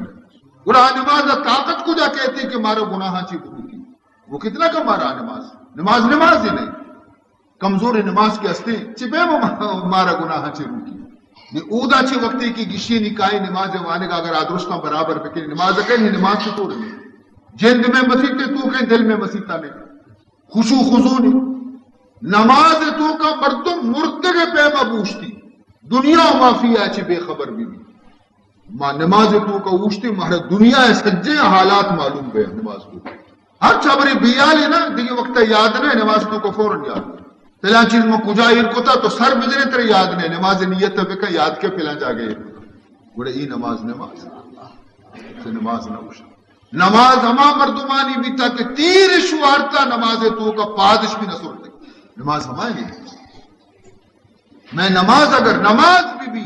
گوڑا نماز طاقت کو جا کہتے کہ مارا گناہ چی بھی وہ کتنا کا مارا نماز ہی نہیں کمزور نماز کے ہستے چپے مارا گناہ چی روکی اودا چی وقتی کی گشی نکائی نماز وانے کا اگر آدرستان برابر بکنی نماز کہیں نماز سے تو رہی جند میں مسیحتے تو کہیں دل میں مسیحتا نہیں خوشو خضونی نماز تو کا مردم مردگ پیما بوشتی دنیا و مافیا چی بے خبر بھی ماں نماز تو کا اوشتی مہر دنیا سجے حالات معلوم بے نماز تو ہر چھبری بیالی نا دیکھ وقت یاد نہ نماز تو کا فوراں یاد پہلا چیز میں کجا کو تھا تو سر بجنے تر یاد نہیں نماز نیت بکا یاد کے پہلا جا گئے بڑے ای نماز نماز نہ اوشتا نماز ہما مردمانی بھی تا کہ تیر شوارتا نماز تو کا پادش بھی نہ سرتے نماز ہماری میں نماز اگر نماز بھی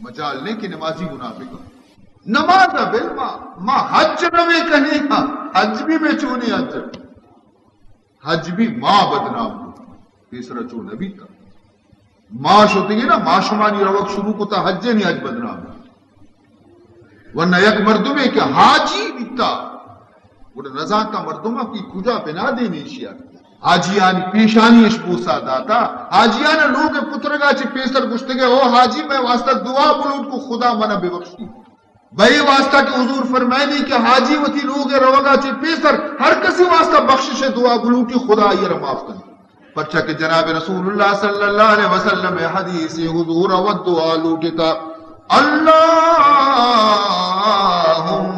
مجال نہیں کہ نمازی گناہ بگا نماز بل ماں حج نوے کہنے کا حج بھی میں چونی حج بھی ماں بدنام تیسرا چو نبی کا ماں شوتی گی نا ماں شمانی روک شروع کو تا حج نہیں حج بدنام ورنہ یک مردمے کہ حاجی بیتا وہ نزاتا مردمہ کی کجا بنا دینی شیعہ حاجیانی پیشانی اشبوسا داتا حاجیانا لوگ پترگا چی پیسر گشتے گئے او حاجی میں واسطہ دعا بلوٹ کو خدا منہ بے بخشی بھئی واسطہ کہ حضور فرمائے دی کہ حاجی وطی لوگ روگا چی پیسر ہر کسی واسطہ بخشش دعا بلوٹی خدا یہ معاف کر پرچہ کہ جناب رسول اللہ صلی اللہ علیہ وسلم حدیث حضور والدعا لوٹتا اللہم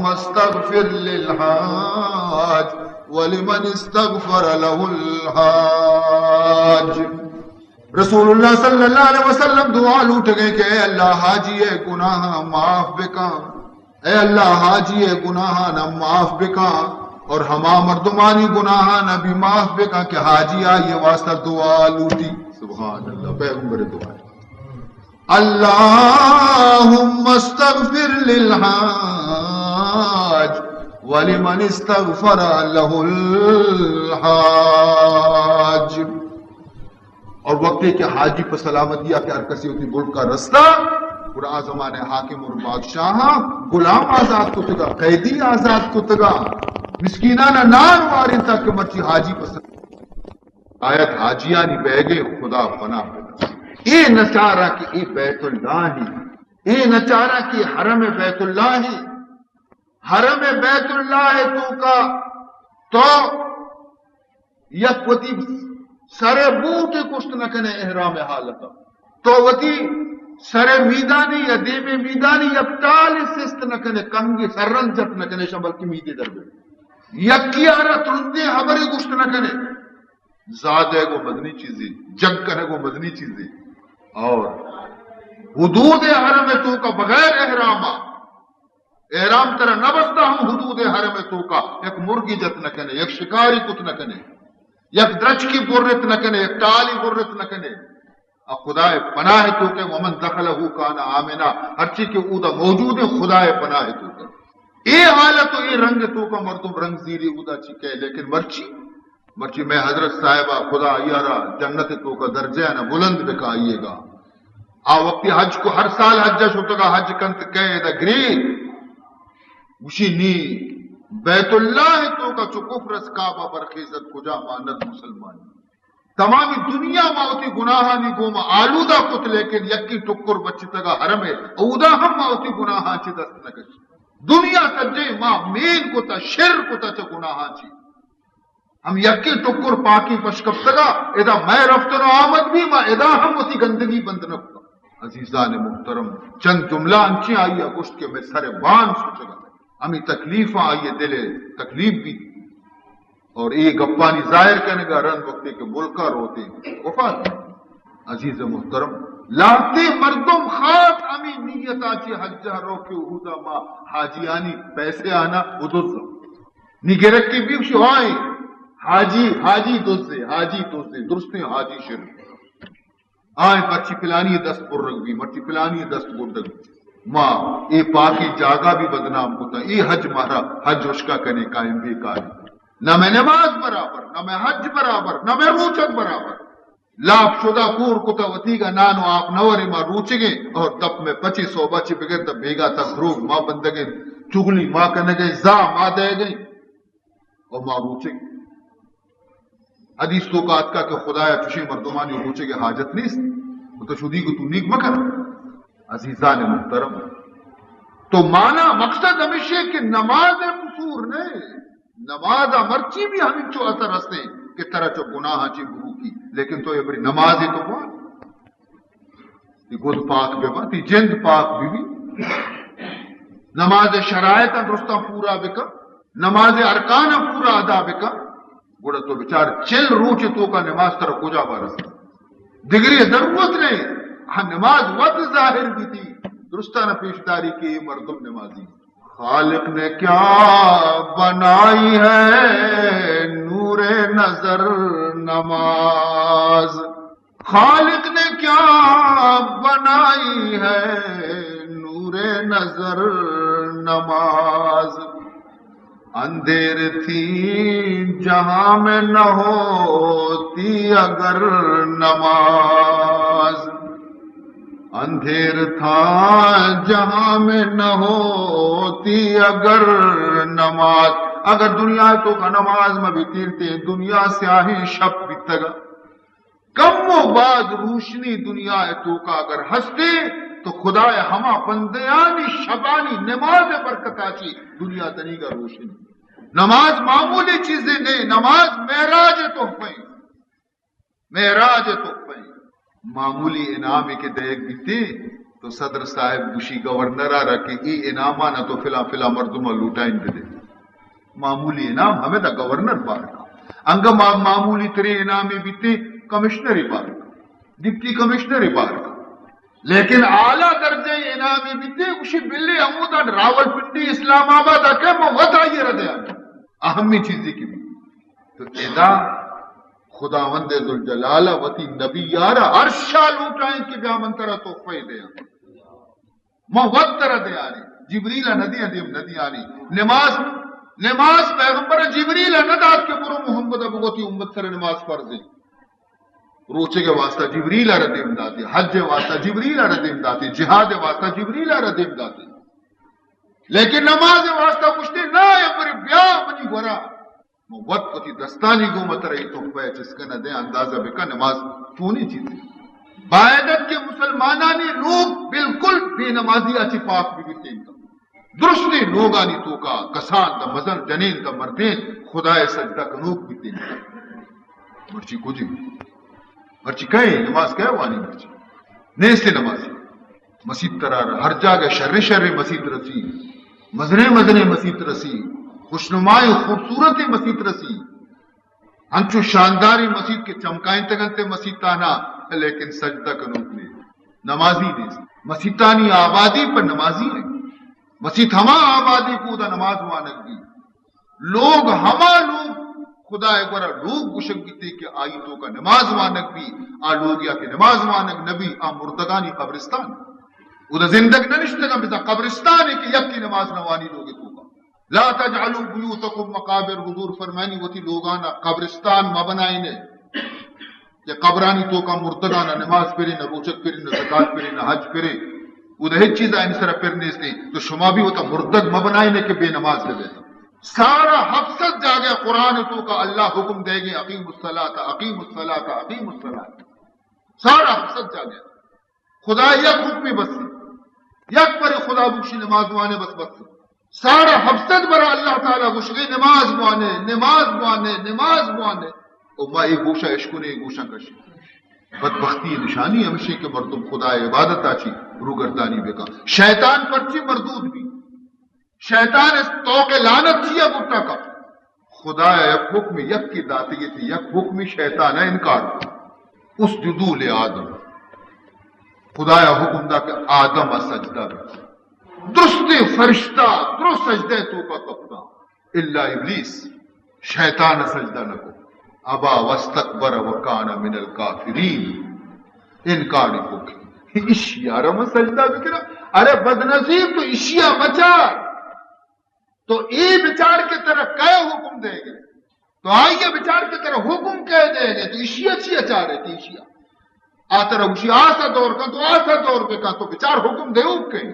استغفر للحاج ولمن استغفر له الحاج رسول اللہ صلی اللہ علیہ وسلم دعا لوٹ گئے کہ اے اللہ حاجی گناہ معاف بکا، اے اللہ حاجی گناہ نہ معاف بکا، اور ہما مردمانی گناہ نہ بھی معاف بکا کہ حاجی یہ واسطہ دعا لوٹی. سبحان اللہ، پیغمبر دعا. اللہم استغفر للحاج ولمن استغفر له الحاج. اور وقت ہے کہ حاجی پر سلامتی کہ ہر کسی ہوتی ملک کا رستہ قرآن زمانے حاکم اور بادشاہ غلام آزاد کو تگا، قیدی آزاد کو تگا، مسکینانہ نان وارن تک کہ مرچی حاجی پسند آیت حاجیانی بیگے خدا پناہ بنا. اے نچارہ کہ اے بیت اللہ ہی، اے نچارہ کہ حرم بیت اللہ ہی، حرم بیت اللہ تو کا تو یک وطی سر بوٹ کشت نہ کنے احرام حالتا تو وطی سر میدانی یا دے میں میدانی یک ٹال سست نہ کنے کنگی سرن جت نہ کنے شمبل کی میدی در بے یکی آرہ ترندے حبری گشت نہ کنے زادہ کو مدنی چیزیں جگ کرے کو مدنی چیزیں اور حدود حرم تو کا بغیر احرام ترہ نہ بستا ہوں حدود حرم تو کا یک مرگی جت نہ کنے، یک شکاری کت نہ کنے، یک درچ کی برت نہ کنے، یک ٹالی برت نہ کنے. خدا پناہ تو کہ ومن دخلہ کان آمنا، ہر چیز کے اودا موجود ہے خدا پناہ تو کہ اے حالت و اے رنگ تو کا مردم رنگ زیری اودا چکے. لیکن مرچی میں حضرت صاحبہ خدا یارا جنت تو کا درجہ نہ بلند بکائیے گا. وقتی حج کو ہر سال حج ہوتا گا حج کنت کہے دا گری وشی نی بیت اللہ تو کا چو کفر اس کعبہ برخیزت کجا ماند مسلمانی تمامی دنیا ماوتی گناہانی گوما آلودہ کت، لیکن یکی ٹکر بچتا گا حرم ہے اودا ہم ماوتی گناہاں چی دست نکش دنیا تجھے ماں مین کو تا شر کو تا چا گناہاں چی ہم یکی ٹکر پاکی پشکبتا گا ادا میں رفتن و آمد بھی ماں ادا ہم اسی گندگی بند نکتا. عزیزان محترم چند جملہ انچی آئیے گشت کے میں سر بان سوچا گا ہمیں تکلیف آئیے دلے تکلیف بھی اور ایک گپانی ظاہر کرنے گا رن وقتے کے ملکہ روتے وفات. عزیز محترم لاتے مردم خاص ہمیں نیت آچی حجہ رو کے اہودا ماں حاجیانی پیسے آنا ادھر نگرکی بھی شوائیں حاجی دوستے درستے حاجی شرف آئیں مرچی پلانی دست پر رکھ بھی مرچی پلانی دست پر رکھ بھی ماں اے پاکی جاگا بھی بدنام ہوتا اے حج مارا حج اشکا کنے قائم بھی کاری نہ میں نماز برابر نہ میں حج برابر نہ میں روچک برابر لاپ شدہ کور کتا وطی گا نانو آپ نوری ماں روچگے اور تب میں 2500 بچی بگر تب بیگا تک روگ ماں بندگے چگلی ماں کنے گئی زا ماں دے گئی اور ماں روچگے. حدیث تو کہت کا کہ خدایا چشی مردمانی روچے کے حاجت نہیں تو شدی کو تو نیک مکر. عزیزان محترم تو مانا مقصد ہمیشہ کہ نماز قصور نہیں نماز مرچی بھی ہمیں چو اثر ہستے کہ طرح چو گناہ چی برو کی لیکن تو یہ بری نماز ہی تو بات یہ گود پاک بے بات یہ جند پاک بھی نماز شرائط درستہ پورا بکا نماز ارکان پورا ادا بکا گوڑا تو بچار چل روچ تو کا نماز تر کجا بارس دگری ضرورت نہیں نماز وقت ظاہر بھی تھی درستانہ پیشداری کی مردم نمازی. خالق نے کیا بنائی ہے نور نظر نماز، خالق نے کیا بنائی ہے نور نظر نماز. اندھیر تھی جہاں میں نہ ہوتی اگر نماز، اندھیر تھا جہاں میں نہ ہوتی اگر نماز. اگر دنیا تو کا نماز میں بھی تیرتے دنیا سیاہی شب بھی تگا کم و بعد روشنی دنیا تو کا اگر ہستے تو خدا ہما بندیانی شبانی نماز برکتا چی دنیا تنی کا روشنی. نماز معمولی چیزیں نہیں، نماز معراج تحفیں معراج تحفیں. معمولی انعامی کے دیکھ بھی تھی تو صدر صاحب گوشی گورنر آ رکھے ای انعامہ نہ تو فلا مردمہ لوٹائیں دے معمولی انعام ہمیں دا گورنر بار کا انگا معمولی تری انعامی بھی تھی کمشنری بار کا ڈپٹی کمشنر پارک لیکن اعلیٰ درجے انعامی بیتے اسی بلے عمودہ راول پنڈی اسلام آباد آکے موت آئیے ردے آنے اہمی چیزی کی بھی تو ادا خداوند ذوالجلالہ وتی نبی یارہ عرشہ لوٹائیں کہ بیا منترہ توفہ دے آنے موت ترہ دے آنے جبریل ندی ادیم ندی آنی نماز پیغمبر جبریل نداد کے برو محمد ابوتی امت سر نماز فرض ہے روچے کے واسطہ جبریل ردیم داتی حج واسطہ جبریل ردیم داتی جہاد واسطہ جبریل ردیم داتی لیکن نماز واسطہ کچھ نہ پر بیا منی گورا وقت کو دستانی گومت رہی تو پہ جس کا نہ دے اندازہ بکا نماز کونی چیز باعدت کے مسلمانانی لوگ بالکل بے نمازی اچھی پاک بھی بیتے ہیں درستی لوگانی تو کا کسان دا مزن جنین دا مردین خدا سجدہ کنوک بیتے ہیں مرچی کو جی مرچی کہے نماز کہے وانی مرچی نیستے نمازی مسجد ترار ہر جاگہ شر مسجد رسی مزنے مسجد رسی خوشنمائی خوبصورت مسجد رسی ہنچو شانداری مسجد کے چمکائیں تگنتے مسجد تانا لیکن سجدہ کنوک نے نمازی نہیں مسجد تانی آبادی پر نمازی نہیں مسجد ہما آبادی کو دا نماز وانک دی لوگ ہما لوگ خدا ایک بارا لوگ گشک بیتے کہ آئی تو کا نماز وانک بھی آ لوگ یا کہ نماز وانک نبی آ مردگانی قبرستان او دا زندگ ننشتگا بتا قبرستان ہے کہ یک کی نماز نوانی لوگ تو کا لا تجعلوا بیوتکم مقابر حضور فرمانی وتی لوگانا قبرستان مبنائنے کہ قبرانی تو کا مردگانا نماز پڑھے نہ روچک پڑھے نہ زکات پڑھے نہ حج پڑھے وہ دہی چیز آئین سر پھرنے سے تو شما بھی ہوتا مردد مبنائنے کے بے نماز دے دیتا سارا حفظت جا گیا قرآن تو کا اللہ حکم دے گے اقیم الصلاۃ اقیم الصلاۃ اقیم الصلاۃ سارا حفظت جا گیا خدا یک حکم بس یک پر خدا بخشی نماز وانے بس سارا حفظت برا اللہ تعالیٰ گوشگے نماز بوانے او ما ایک گوشہ عشقنے ایک گوشہ کشی بدبختی نشانی ہمیشہ کہ مردم خدا عبادت آچی روگردانی بے کا شیطان پرچی مردود بھی شیطان اس توق لعنت چیا گٹا کا خدا یک حکم یک کی داتی تھی یک حکم شیطان ہے انکار اس جدو لے آدم خدا حکم دا کہ آدم سجدہ بھی درست فرشتہ درست سجدہ تو کا کپتا اللہ ابلیس شیطان سجدہ نہ کو ابا واستکبر وکان من الکافرین انکار کو کہ اشیا رم سجدہ بکرا ارے بدنصیب تو اشیا بچار تو اے بچار کے طرح کیا حکم دے گے تو آئیے بچار کے طرح حکم کہہ دے گے تو اشیا چیا چاہ رہے تھی اشیا آتا رہا اشیا آسا دور کا تو آسا دور پہ کا تو بچار حکم دے ہو کہیں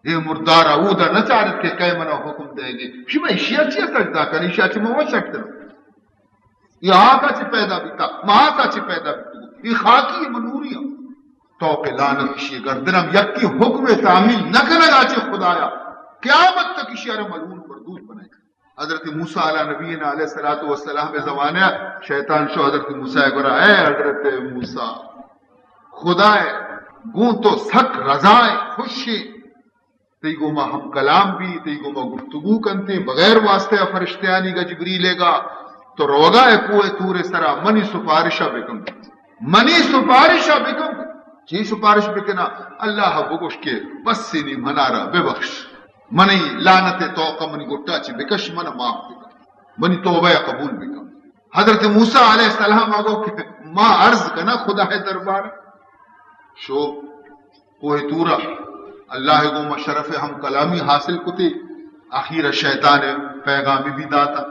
اے مردارا اودا نہ چارت کے کئی منا حکم دے گے شما اشیا چیا سجدہ کر اشیا چی موہ شکت رہا یہ آقا چی پیدا بیتا مہاتا چی پیدا بیتا یہ خاکی منوری توق لعنت اشی گردنم یک کی حکم تعمیل نہ کرنا چی خدایا قیامت تک اشی ارم ملعون مردود بنائے حضرت موسیٰ علیہ نبینا علیہ السلام زمانہ شیطان شو حضرت موسیٰ گرا اے حضرت موسیٰ خدای گون تو سک رضائے خوشی تی گو ما ہم کلام بھی تی گو ما گفتگو کنتے بغیر واسطے فرشتیانی کا جبریلے گا تو روگا ہے کوئے تورے سرا منی سفارشہ بکم چی سفارش بکنا اللہ بگوش کے بس سینی منارا بے بخش منی لعنت توقع منی گٹا چی بکش من معاف بکم منی توبہ قبول بکم حضرت موسیٰ علیہ السلام آگو کہ ماں عرض کنا خدا ہے دربار شو کوئے تورا اللہ کو مشرف ہم کلامی حاصل کتے آخیر شیطان پیغامی بھی داتا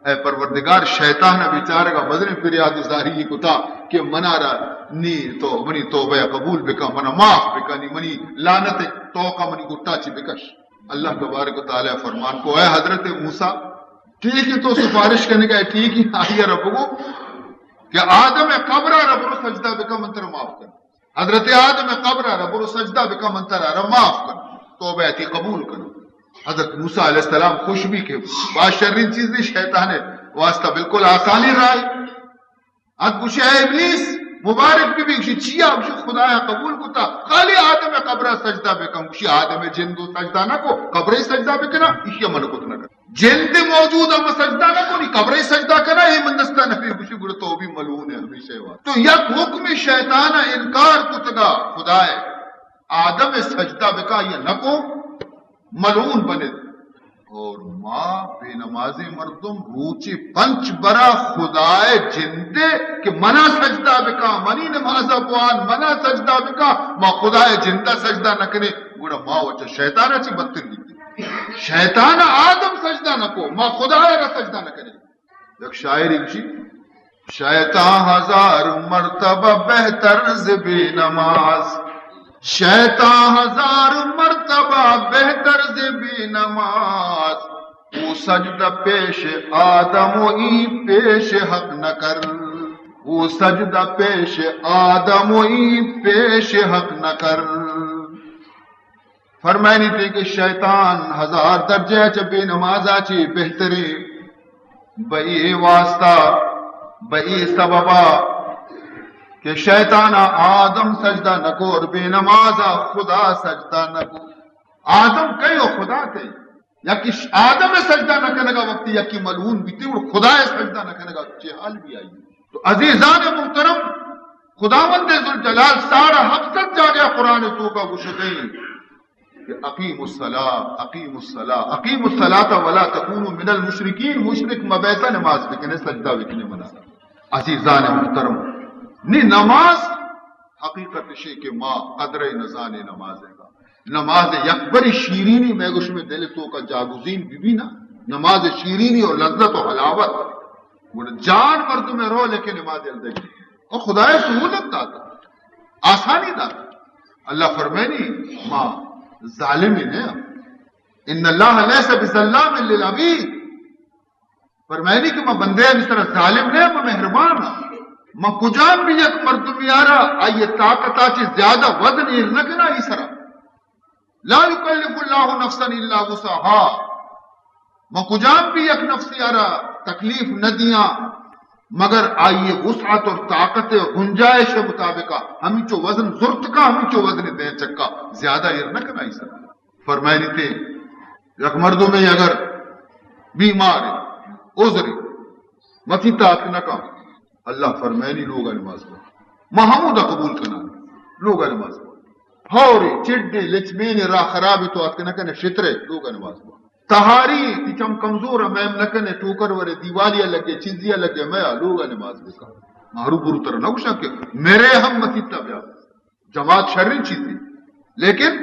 اے پروردگار شیطان بیچارے کا بدن فریاد زاری کتا کہ منارا نی تو منی توبہ قبول بکا منا معاف بکا نی منی لعنت توقع منی گٹا چی بکش اللہ تبارک و تعالی فرمان کو اے حضرت موسیٰ ٹھیک ہی تو سفارش کرنے کا ٹھیک ہی آئیے رب کو کہ آدم قبرہ رب رو سجدہ بکا منتر معاف کر حضرت آدم قبرہ رب رو سجدہ بکا منتر رب معاف کر توبہ تی قبول کر حضرت موسیٰ علیہ السلام خوش بھی کہ بات شرین چیز نہیں شیطان ہے واسطہ بالکل آسانی رائی اد گوشی ہے ابلیس مبارک بھی گوشی چیا گوشی خدایا قبول کتا خالی آدم قبرہ سجدہ بکا گوشی آدم جندو سجدہ نہ کو قبرہ سجدہ بکنا اسی من کت نہ کر جلد موجود ہم سجدہ نہ کنی قبر سجدہ کرا ہی مندستہ نبی خوشی گڑ تو بھی ملعون ہے ہمیشہ ہوا تو یک حکم شیطان انکار کتگا خدائے آدم سجدہ بکا یہ نکو ملعون بنے اور ماں بے نماز مردم روچی پنچ برا خدائے جندے کہ منا سجدہ بکا منی نمازہ بوان منا سجدہ بکا ماں خدائے جندہ سجدہ نکنے گوڑا ماں وچا شیطانہ چی بدتر لیتی شیطان آدم سجدہ نکو ماں خدائے را سجدہ نکنے ایک شاعر اکشی شیطان ہزار مرتبہ بہتر زبی نماز شیطان ہزار مرتبہ بہتر زبی نماز وہ سجدہ پیش آدم ای پیش حق نہ کر وہ سجدہ پیش آدم ای پیش حق نہ کر فرمائنی تھی کہ شیطان ہزار درجہ چبی نمازا چی بہتری بئی واسطہ بئی سببا کہ شیطان آدم سجدہ نکو اور بے نمازا خدا سجدہ نکو آدم کئی ہو خدا تھے یا کہ آدم سجدہ نہ کرنے کا وقت یا کہ ملعون بھی تھی اور خدا سجدہ نہ کرنے کا اچھے حال بھی آئی تو عزیزان محترم خداوند ذوالجلال سارا حقیقت جا گیا قرآن تو کا گشتیں کہ اقیم الصلاۃ اقیم الصلاۃ اقیم الصلاۃ ولا تکونوا من المشرکین مشرک مبیتا نماز بکنے سجدہ بکنے منا عزیزان محترم نی نماز حقیقت شے کہ ماں قدر نزان نماز گا نماز یکبری شیرینی میں گوش میں دل تو کا جاگزین بھی نا نماز شیرینی اور لذت و حلاوت جان مرد میں رو لیکن نماز الدگی اور خدا سہولت داتا آسانی داتا اللہ فرمینی ماں ظالمی نے ان اللہ لیس بظلام للعبید فرمینی کہ ماں بندے اس طرح ظالم نے ماں مہربان ماں کجام بھی یک مردمی آرہا آئیے طاقت آچے زیادہ وزن ارنکنا اس طرح لا یکلف اللہ نفسا الا وسعها ماں کجام بھی یک نفسی آرہا تکلیف نہ دیا مگر آئیے وسعت اور طاقت اور گنجائش مطابقہ ہمیں چو وزن ضرورت کا ہمیں چو وزن دے چکا زیادہ ارنکنا اس طرح فرمائنی تھے یک مردوں میں اگر بیمار ہے عذر متی طاقت نہ کا اللہ فرمائنی لوگا نماز پڑھ محمودہ قبول کرنا لوگا نماز پڑھ ہورے چڈے لچمین راہ خرابی تو آت کے نہ کنے شترے لوگا نماز پڑھ تہاری تیچم کمزور میم نہ کنے ٹوکر ورے دیوالیاں لگے چیزیاں لگے میں لوگا نماز بکا مارو برو طرح نہ کچھا کہ میرے ہم مسیطہ بیا جماعت شرری چیز تھی لیکن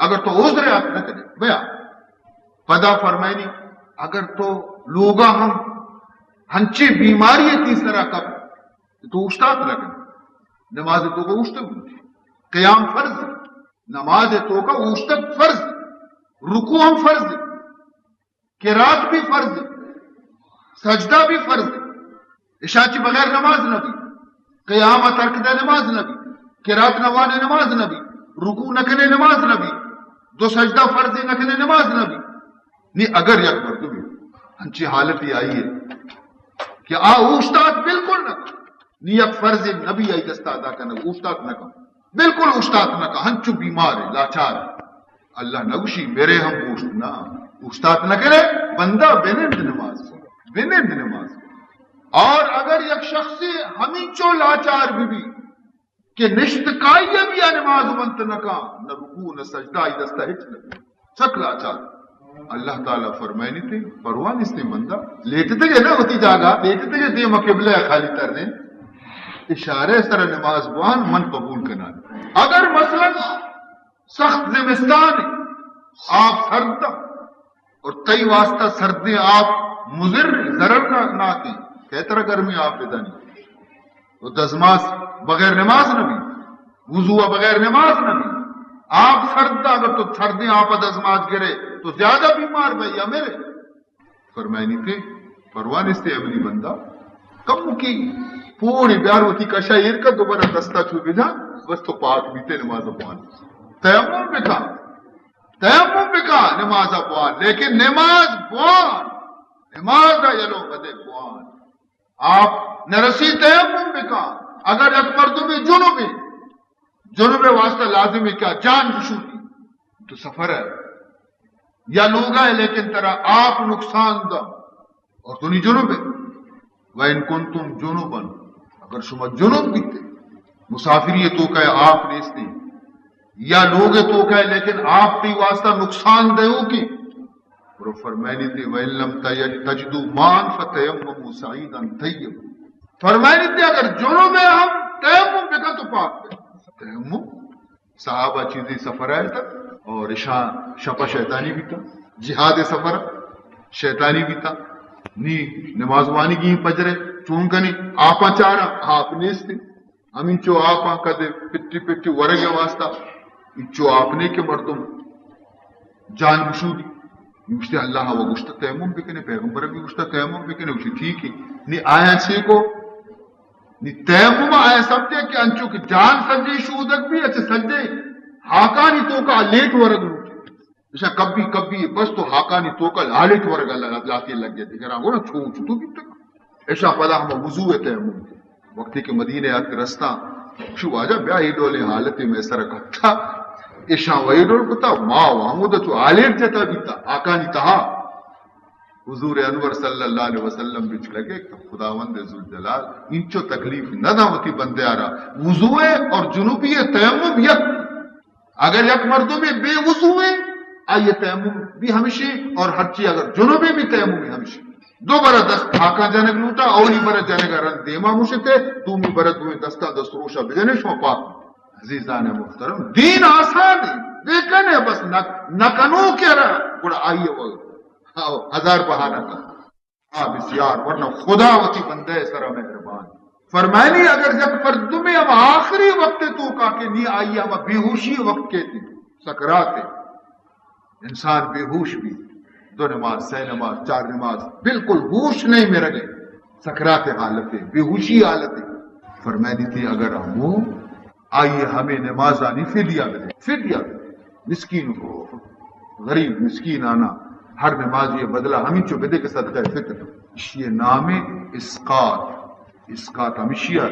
اگر تو عذر آپ نہ کرے بیا پدا فرمائنی اگر تو لوگا ہم ہنچے بیماری تیسرا کب تو اشتاق لگے نماز تو کا اشتق قیام فرض نماز تو کا اشتق فرض رکوع ہم فرض قرات بھی فرض سجدہ بھی فرض عشاء بغیر نماز نہ بھی قیام ترک دے نماز نہ بھی قرات نوانے نماز نہ بھی رکوع نہ کرنے نماز نہ بھی دو سجدہ فرض نہ کرنے نماز نہ بھی نہیں اگر یک مرد بھی ہنچی حالت ہی آئی ہے کہ اوشتاد بالکل نہ نی یک فرض نبی آئی دستا ادا کرنا اوشتاد نہ کہا بالکل اوشتاد نہ کہا ہنچو بیمار ہے لاچار اللہ نگوشی میرے ہم اوشت نہ اوشتاد نہ کرے بندہ بینند نماز اور اگر یک شخصی ہمیں چو لاچار بھی کہ نشت کائیہ بھی نماز منت نہ کہا نہ رکوع نہ سجدہ آئی دستا ہچ نہ سک لاچار اللہ تعالیٰ فرمائنی تھی پروان اس نے مندہ لیتے تھے نا ہوتی جاگا لیتے تھے دیم قبلہ خالی ترنے اشارے سر نماز بوان من قبول کرنا اگر مثلا سخت زمستان آپ سرد اور تئی واسطہ سردی آپ مضر ضرر نہ کی کہتر گرمی آپ بدانی تو دزماز بغیر نماز نہ بھی وضو بغیر نماز نہ بھی آپ سرد اگر تو سردی آپ دزماز گرے تو زیادہ بیمار بھائی میرے فرمائنی تھے پروان اس سے عملی بندہ کم کی پوری بیار ہوتی کشا ایر کا دوبارہ دستہ چھو بھی جا بس تو پاک بیتے نماز اپوان تیمم بکا نماز اپوان لیکن نماز بوان نماز یلو بدے بوان آپ نرسی تیمم بکا اگر ایک مردوں میں جنوب واسطہ لازم ہے کیا جان بشو کی تو سفر ہے یا لوگ ہے لیکن ترا آپ نقصان دا اور تو نہیں جنوب ہے وَإِن كُنتُمْ جُنُبًا اگر شما جنوب بیتے مسافری تو کہ آپ نے اس نے یا لوگ تو کہ لیکن آپ کی واسطہ نقصان دے ہو کی اور فرمائنی تھی وَإِن لَمْ تَجِدُوا مَاءً فَتَيَمَّمُوا صَعِيدًا طَيِّبًا فرمائنی تھی اگر جنوب ہے ہم تیمم بکا تو پاک دے تیمم صحابہ چیزیں سفر آئے تھا اور شپا شیطانی بھی تھا جہاد سفر شیطانی بھی تھا نی نماز وانی کی پجرے چون کنی آپا چارا آپ نیستے ہم انچو آپا کدے پٹی پٹی ورگے واسطہ انچو آپنے کے مردم جان گشودی گشتے اللہ وہ گشتہ تیمم بکنے پیغمبر بھی گشتہ تیمم بکنے گشتے ٹھیک ہے نی آیا چھے کو نی تیمم آیا سمجھے کہ انچو کی جان سجے شودک بھی اچھے سجے ہاکانی تو کا لیٹ ورگ لوٹے ایسا کبھی بس تو ہاکانی تو کا لیٹ ورگ لاتی لگ گیا دیکھ رہا ہوں نا چھو بھی تک ایسا پدا ہم وضو ہے تیمم وقتی کے مدینے آت کے رستہ شو آجا بیا ہی ڈولے حالت میں سرکت تھا ایشا وہی ڈول کتا ماں وامو دا تو آلیٹ جتا بھی تا آکانی تہا حضور انور صلی اللہ علیہ وسلم بچ لگے خداوند ذوالجلال انچو تکلیف نہ داوتی بندے آ رہا وضو ہے اور جنوبی تیمم یک اگر یک مردوں میں بے وضو ہے آئیے تیمم بھی ہمیشہ اور ہر چیز اگر جنوبی بھی تیمم ہے ہمیشہ دو برا دست تھاکا جانک لوٹا اولی برا جانک رن دیما مشتے دومی برا دومی دستا دستروشا بجنے شما پاک عزیزان محترم دین آسان ہے دیکھنے بس نکنو کیا رہا بڑا آئیے وہ ہزار بہانہ کا بسیار ورنہ خدا وتی بندے سرا مہربان فرمائنی اگر جب مردمی اب آخری وقت تو کا کہ نہیں آئیے اب بے ہوشی وقت کہتی سکرات انسان بے ہوش بھی دو نماز سہ نماز چار نماز بالکل ہوش نہیں میں رگے سکرات حالت بے ہوشی حالت فرمائنی تھی اگر ہم آئیے ہمیں نماز آنی فدیہ مسکین کو غریب مسکین آنا ہر نماز یہ بدلا ہمیں چو بدے کے صدقہ فطر یہ نام اسقاط ہمیشہ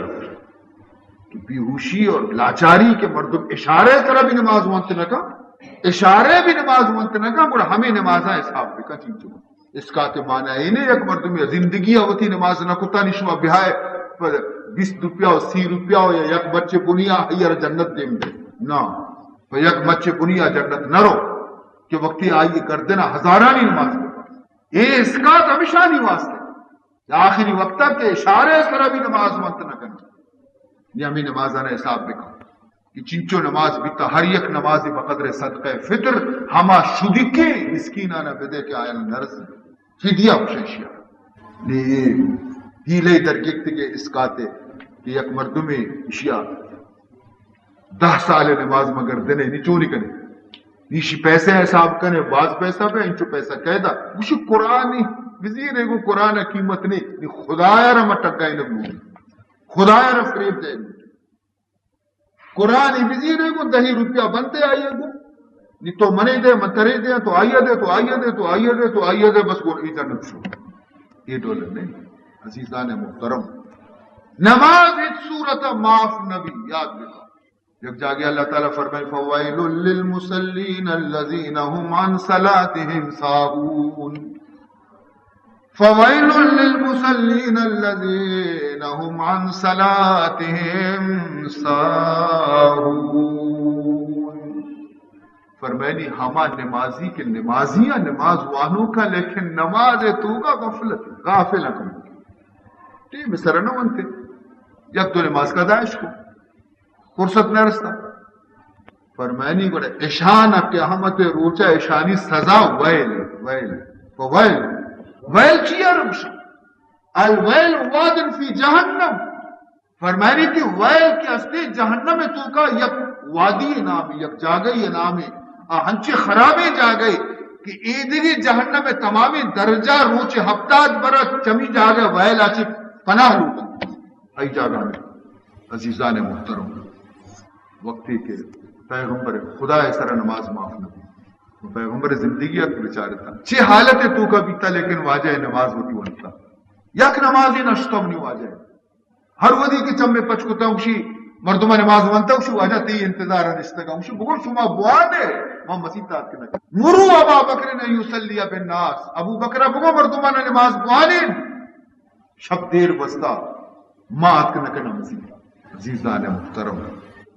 کہ بیہوشی اور لاچاری کے مردم اشارے طرح بھی نماز مانتے نہ کا اشارے بھی نماز مانتے نہ کا گوڑا ہمیں نمازہ حساب بکا چیزوں اسقاط معنی ہے انہیں ایک مردم زندگی ہوتی نماز نہ کتا نشما بہائے 20 روپیہ اور 30 روپیہ یا یک بچے بنیا ہیر جنت دیں گے نا یک بچے بنیا جنت نہ رو کہ وقتی آئیے کر دینا ہزارانی نماز کے یہ اسقاط ہمیشہ نہیں واسطے آخری وقت کے اشارے طرح بھی نماز منت نہ کرنا یہ ہمیں نماز آنا حساب بکا کہ چنچو نماز بیتا ہر یک نمازی بقدر صدقہ فطر ہما شدکے مسکینانہ بدے کے آیا نرس فدیہ خوشیشیا یہ ہیلے درگیت کے اسقاتے کہ یک مردمی اشیاء 10 سال نماز مگر دنے نیچو نہیں کرنے نیشی پیسے حساب کرنے بعض پیسہ پہ انچو پیسہ قیدہ مجھے قرآن نہیں وزیر ہے قرآن قیمت نہیں خدایا رہا مٹک گئی نبلو خدایا رہا فریب دے قرآن وزیر ہے 10 روپیہ بنتے آئیے گو نہیں تو منے دے منترے دے تو آئیے دے تو آئیے دے تو آئیے دے تو آئیے دے بس وہ ایجا نقشو یہ ڈولر نہیں عزیزان محترم نماز ایک صورت معاف نبی یاد بکا جب جاگے اللہ تعالیٰ فرمائے فوائل للمصلین الذین هم عن صلاتهم ساہون فوائل للمصلین الذین هم عن صلاتهم ساہون فرمائنی ہما نمازی کے نمازیاں نماز وانوں کا لیکن نماز تو کا غافل کم ٹی بسر نہ ونتے یک تو نماز کا داعش کو فرصت نہ رستا فرمائنی کو اشان قیامت روچا اشانی سزا ویل چیا رمشا الویل وادن فی جہنم فرمائنی کی ویل کے استے جہنم تو کا یک وادی نامی یک جاگئی نامی ہنچے خرابے جاگئی کہ ایدگی جہنم میں تمامی درجہ روچے ہفتاد برت چمی جاگے ویل آچے پناہ لوٹا آئی جاگا میں عزیزان محترم وقتی کے پیغمبر خدا ایسا نماز معاف نہ دی پیغمبر زندگی ات بچارے تھا چھ حالت تو کا بیتا لیکن واجہ نماز ہوتی ونتا یک نمازی نشتم نہیں واجہ ہر ودی کے چمے پچکتا ہوں مردمان نماز وانتا شو اجتی انتظار استقام شو بقول شما بواده ما مسیطات کنه مرو ابا بکر نے یصلی بالناس ابو بکر بگو مردمان نماز بوانے شب دیر بستا مات کنه کنه مسیط عزیزان محترم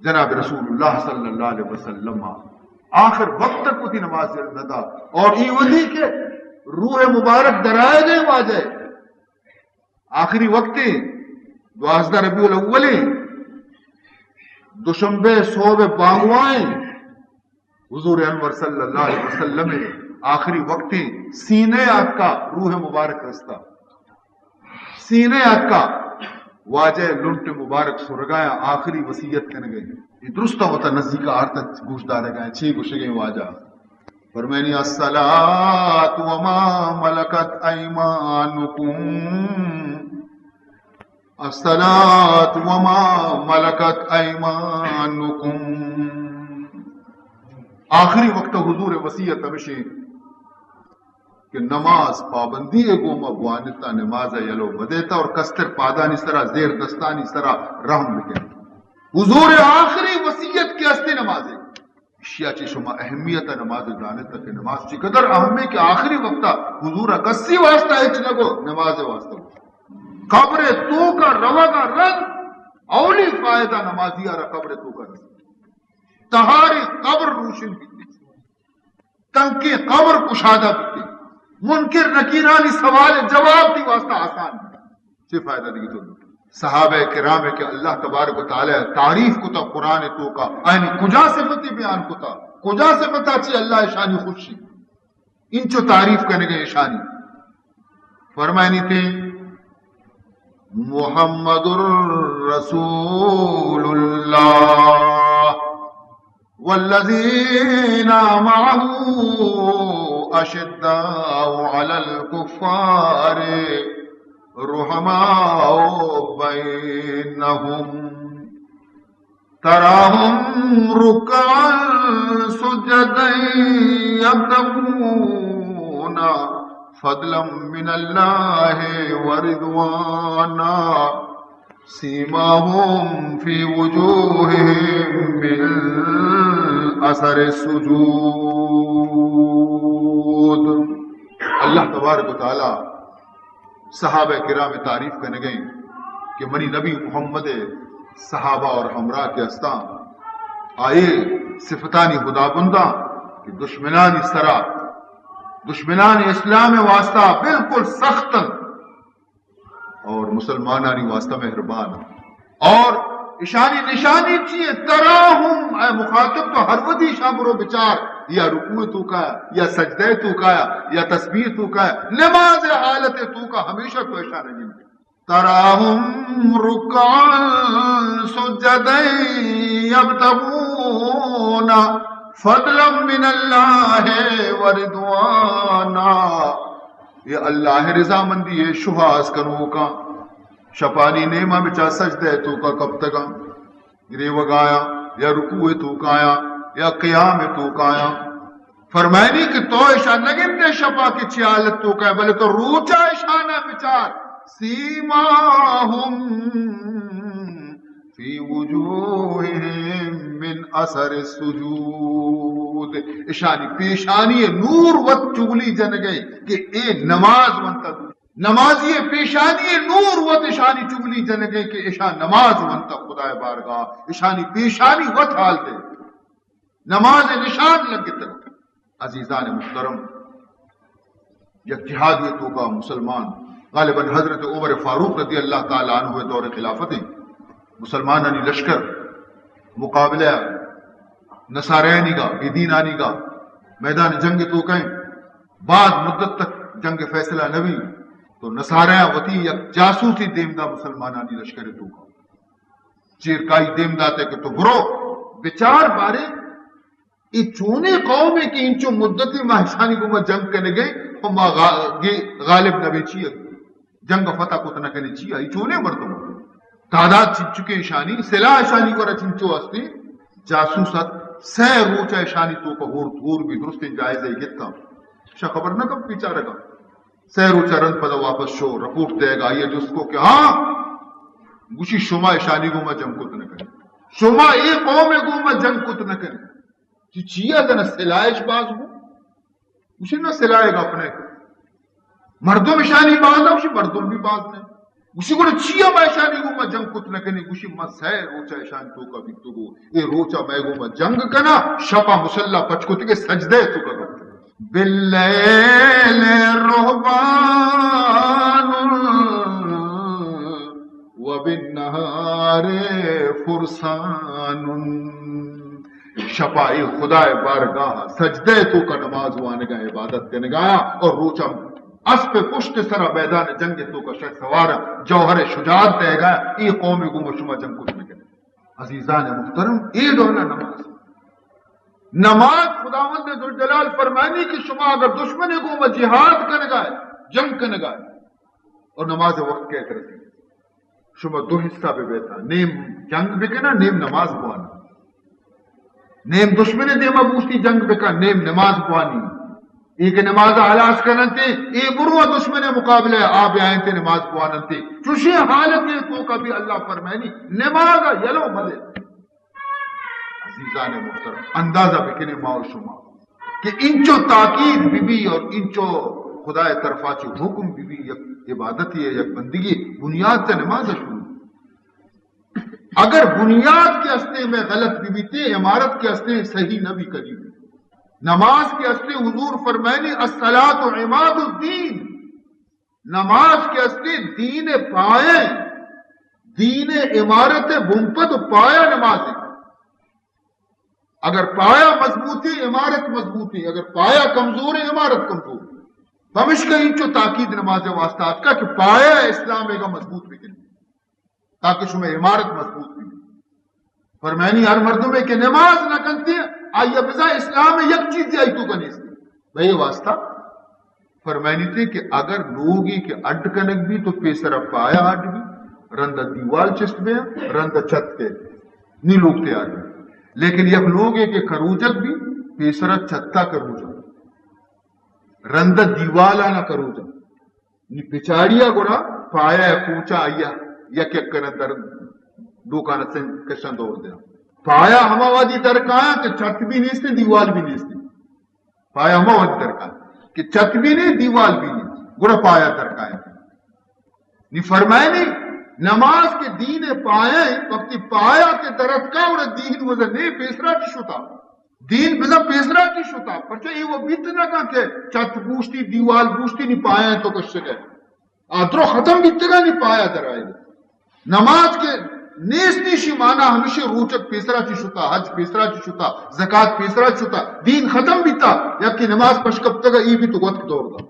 جناب رسول اللہ صلی اللہ علیہ وسلم آخر وقت تک ہوتی نماز ندا اور ای ولی کے روح مبارک درائے گئے واجہ آخری وقت 12 ربیع الاول دوشنبے صوب بانگوائیں حضور انور صلی اللہ علیہ وسلم آخری وقت سینے آگ کا روح مبارک رستا سینے آگ کا واجہ لنٹ مبارک سرگایا آخری وصیت کرنے گئے یہ درستہ ہوتا نزدیک آرتا گوش دارے گئے چھ گوش گئے واجہ فرمینی الصلاة وما ملکت ایمانکم الصلاة وما ملکت ایمانکم آخری وقت حضور وصیت ہمیشہ کہ نماز پابندی ہے گوما بوانتا نماز یلو بدیتا اور کستر پادانی اس طرح زیر دستانی اس طرح رحم لکھیں حضور آخری وصیت کی ہستی نماز ہے اشیاء چی شما اہمیت نماز جانتا کہ نماز چی قدر اہم ہے کہ آخری وقتا حضور کسی واسطہ اچ لگو نماز واسطہ قبر تو کا روا کا رنگ اولی فائدہ نمازی آرہ قبر تو کا رنگ تہاری قبر روشن بیتی تنکی قبر کشادہ بیتی منکر نکیرانی سوال جواب دی واسطہ آسان چھ فائدہ دی تو صحابہ کرام کہ اللہ تبارک و تعالی تعریف کو تا قرآن تو کا یعنی کجا صفتی بیان کو تا کجا صفتا چی اللہ شانی خوشی انچو تعریف کرنے گئے شانی فرمائنی تھے محمد رسول اللہ والذین معه اشداء على الكفار رحماء بينهم تراهم ركعا سجدا يبتغون فضلا من الله ورضوانا سيماهم في وجوههم من اثر السجود اللہ تبارک و تعالی صحابہ کرام تعریف کرنے گئے کہ منی نبی محمد صحابہ اور ہمراہ کے استان آئے صفتانی خدا بندہ کہ دشمنان اس طرح دشمنان اسلام واسطہ بالکل سخت اور مسلمانانی واسطہ مہربان اور اشانی نشانی چیئے تراہم اے مخاطب تو ہر ودی شامرو بچار یا رکوع تو کا یا سجدے تو کا یا تسبیح تو کا نماز حالت تو کا ہمیشہ تو اشارہ نہیں تراہم رکعا سجدا یبتغون فضلا من اللہ ورضوانا یہ اللہ رضا مندی ہے شہاز کنو کا شپانی نیمہ بچا سجدے تو کا کب تک گرے وگایا یا رکوع تو کایا یا قیام تو کایا فرمائنی کہ تو اشان نگن دے شپا کی چیالت تو کایا بلے تو روچا اشانہ بچار سیماہم فی وجوہہم من اثر السجود اشانی پیشانی نور وقت چگلی جن گئی کہ اے نماز منتا نمازی پیشانی نور وقت اشانی چگلی جن گئی کہ اشان نماز منتا خدا بارگاہ اشانی پیشانی وقت حال دے نماز نشان لگتا عزیزان محترم یک جہادیتوں کا مسلمان غالباً حضرت عمر فاروق رضی اللہ تعالیٰ عنہ دور خلافت مسلمانانی لشکر مقابلہ نصارینی کا بیدینانی کا میدان جنگ تو کہیں بعد مدت تک جنگ فیصلہ نبی تو نصاریاں وطی یک جاسوسی دیمدہ مسلمانانی لشکر تو کا چیرکائی دیمدہ تے کہ تو برو بچار بارے ای چونے قوم ہے کہ انچو مدتی محشانی کو میں جنگ کرنے گئے ہم غالب نبی چیئے جنگ فتح کو تنکنے چیئے ای چونے مردوں تعداد چنچکے اشانی سلاح اشانی کو رچنچو استی جاسوست سہ روچہ اشانی تو کو ہور بھی درست جائزہ گتا شاہ خبر نہ کب پیچھا رگا سہ روچہ رند پدا واپس شو رپورٹ دے گا یہ جس کو کہ ہاں گوشی شما اشانی کو میں جنگ کو تنکنے شما ای قوم گوما جنگ کت نہ کریں کہ چیا دن سلائش باز ہو اسے نہ سلائے گا اپنے مردم شانی باز ہے اسے مردم بھی باز نہیں اسی کو چیا میں شانی گوما جنگ کت نہ کریں اسی مس ہے روچا شان تو کا بھی تو اے روچا میں گوما جنگ کنا شپا مسلح پچ کو تے سجدے تو کا باللیل رہبان وبالنہار فرسان شپائی خدا بارگاہ سجدے تو کا نماز وانے گا عبادت کے نگایا اور روچا اس پہ پشت سرا میدان جنگ تو کا شخص سوارا جوہر شجاعت دے گا ای قوم گم شما جنگ کچھ میں کرے عزیزان محترم ای دولا نماز خداوند ذوالجلال فرمانی کہ شما اگر دشمن کو جہاد کرنے گائے جنگ کرنے گائے اور نماز وقت کہہ کر شما دو حصہ بھی بیتا نیم جنگ بکنا نیم نماز بوانا نیم دشمن دیما بوستی جنگ بکا نیم نماز بوانی ایک نماز علاج کرنتے ای بروا دشمن مقابلے آپ آئیں تے نماز بوانتے چوشی حالت تو کبھی اللہ فرمانی نماز یلو مدے عزیزان محترم اندازہ بکنے ماؤ شما کہ انچو تاکید بی بی اور انچو خدا طرفا چو حکم بی بی یک عبادت ہے یک بندگی بنیاد سے نماز شروع اگر بنیاد کے استے میں غلط بھی بیتے عمارت کے استے صحیح نہ بھی قریب نماز کے استے حضور فرمائنی الصلاۃ عماد الدین نماز کے استے دین پائے دین عمارت بمپد پایا نماز اگر پایا مضبوطی عمارت مضبوطی اگر پایا کمزور ہے عمارت کمزور بمش کا انچو تاکید نماز واسطات کا کہ پایا اسلام کا مضبوط بھی کریں تاکہ شما عمارت مضبوط بھی فرمانی ہر مردوں میں کہ نماز نہ کنتی آئیے بزا اسلام میں یک چیز آئی تو کنیس دی بھئی واسطہ فرمانی تھی کہ اگر لوگی کے اڈ کنک بھی تو پیسر پایا اڈ بھی رندہ دیوال چست میں رندہ چھت کے نہیں لوگ تیار بھی لیکن یک لوگے کے کروجک بھی پیسر چھتا کروجک رندہ دیوالا نہ کروجک نی پچاڑیا گوڑا پایا کوچا آیا یک یک کرن در دوکانت سے کشن دور دیا پایا ہما وادی درکایا کہ چھت بھی نہیں اس دیوال بھی نہیں اس پایا ہما وادی درکایا کہ چھت بھی نہیں دیوال بھی نہیں گوڑا پایا درکایا نی فرمائے نہیں نماز کے دین پایا وقتی پایا کے درد کا اور دین وزن نہیں پیسرا کی شتا دین بزا پیسرا کی شتا پرچہ یہ وہ بیتنا کا کہ چھت بوشتی دیوال بوشتی نہیں پایا تو کچھ سکے آدرو ختم بیتنا نہیں پایا درائے نماز کے نیستی شی مانا ہمیشہ روچک پیسرا چی شتا حج پیسرا چی شتا زکاة پیسرا شتا دین ختم بیتا یا کہ نماز پشکب تگا ای بھی تو وقت دور دا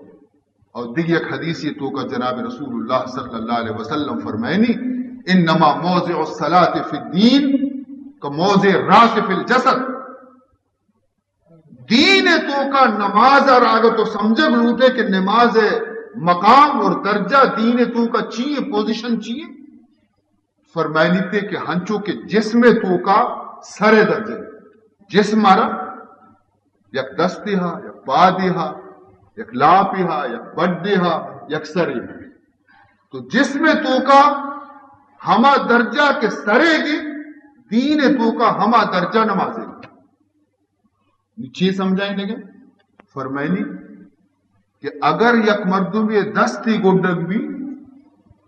اور دیگی ایک حدیث یہ تو کا جناب رسول اللہ صلی اللہ علیہ وسلم فرمائنی انما موضع الصلاة فی الدین کا موضع راس فی الجسد دین تو کا نماز آگا تو سمجھگ لوٹے کہ نماز مقام اور درجہ دین تو کا چیئے پوزیشن چیئے فرمائنی تھے کہ ہنچو کے جسم تو کا سر درجے جسم آرہ یک دستی ہا یک پادی ہا یک لاپی ہا یک بڑی ہا یک سری تو جسم تو کا ہما درجہ کے سرے گی دین تو کا ہما درجہ نمازے گی نیچے سمجھائیں گے فرمائنی کہ اگر یک مردم یہ دستی گنڈگ بھی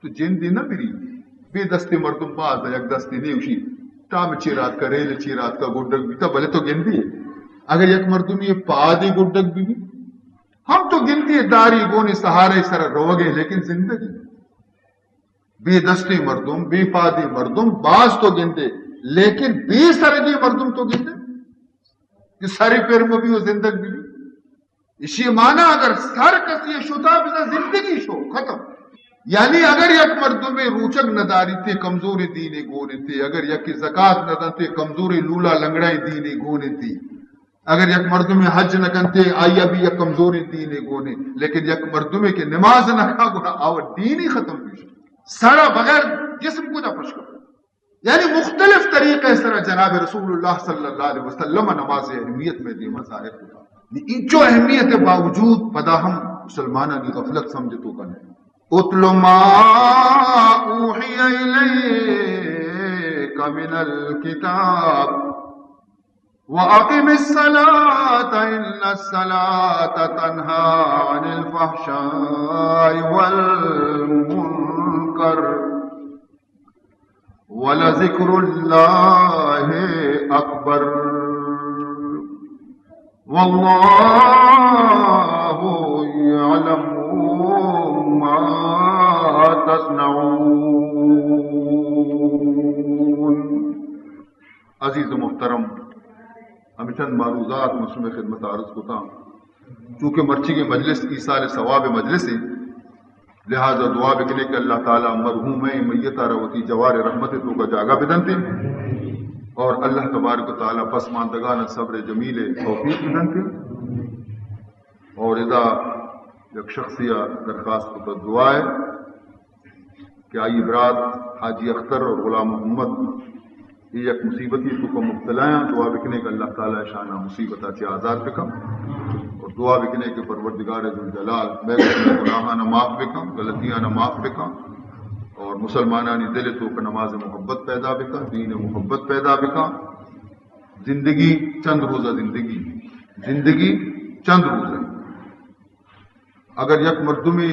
تو جن دی نہ بری بے دستی مردم باز ہے یک دستی نہیں اسی ٹام چیرات کا ریل چیرات کا گنڈگ بھی تھا بھلے تو گنتی ہے اگر یک مردم یہ پادی گنڈگ بھی ہم تو گنتی ہے داری گونے سہارے سر روگے لیکن زندگی بے دستی مردم بے پادی مردم باز تو گنتے لیکن بے سردی مردم تو گنتے کہ ساری پیر میں بھی وہ زندگ بھی اسی معنی اگر سر کسی شتا بنا زندگی شو ختم یعنی اگر یک مردم میں روچک نداری تھے کمزوری دینے گونے تھے اگر یک زکاة ندن تھے کمزوری لولا لنگڑائی دینے گونے تھی اگر یک مردم میں حج نکن تھے آیا بھی یک کمزوری دینے گونے لیکن یک مردم میں کہ نماز نکا گونا آور دینی ختم بھی سارا بغیر جسم کو نہ پشکا یعنی مختلف طریقے سر جناب رسول اللہ صلی اللہ علیہ وسلم نماز اہمیت میں دیما ظاہر ہوتا ان جو اہمیت باوجود پدا ہم مسلمانہ کی غفلت سمجھ تو کرنے اتل ما اوحی الیک من الكتاب وأقم الصلاة إن الصلاة تنهى عن الفحشاء والمنكر ولذكر الله أكبر والله يعلم ما تصنعون. عزیز و محترم، ہمیں چند معروضات مسلم خدمت عرض کو تھا. چونکہ مرچی کے مجلس ایصال ثواب مجلس ہے، لہذا دعا بکنے کہ اللہ تعالیٰ مرحوم میتہ روتی جوار رحمت تو کا جاگا بدنتے اور اللہ تبارک و تعالیٰ پسماندگان صبر جمیل توفیق بدنتے. اور اذا یک شخصیہ درخواست کو دعا ہے کہ آئی برات حاجی اختر اور غلام محمد یہ یک مصیبتی تو کو مبتلا ہیں. دعا بکنے کہ اللہ تعالیٰ شانہ مصیبت سے آزاد بکم اور دعا بکنے کہ پروردگار ذوالجلال میں گناہاں نہ معاف بکم، غلطیاں نہ معاف بکم اور مسلمانانی دل تو کہ نماز محبت پیدا بکا، دین محبت پیدا بکا. زندگی چند روزہ زندگی چند روزہ. اگر یک مردمی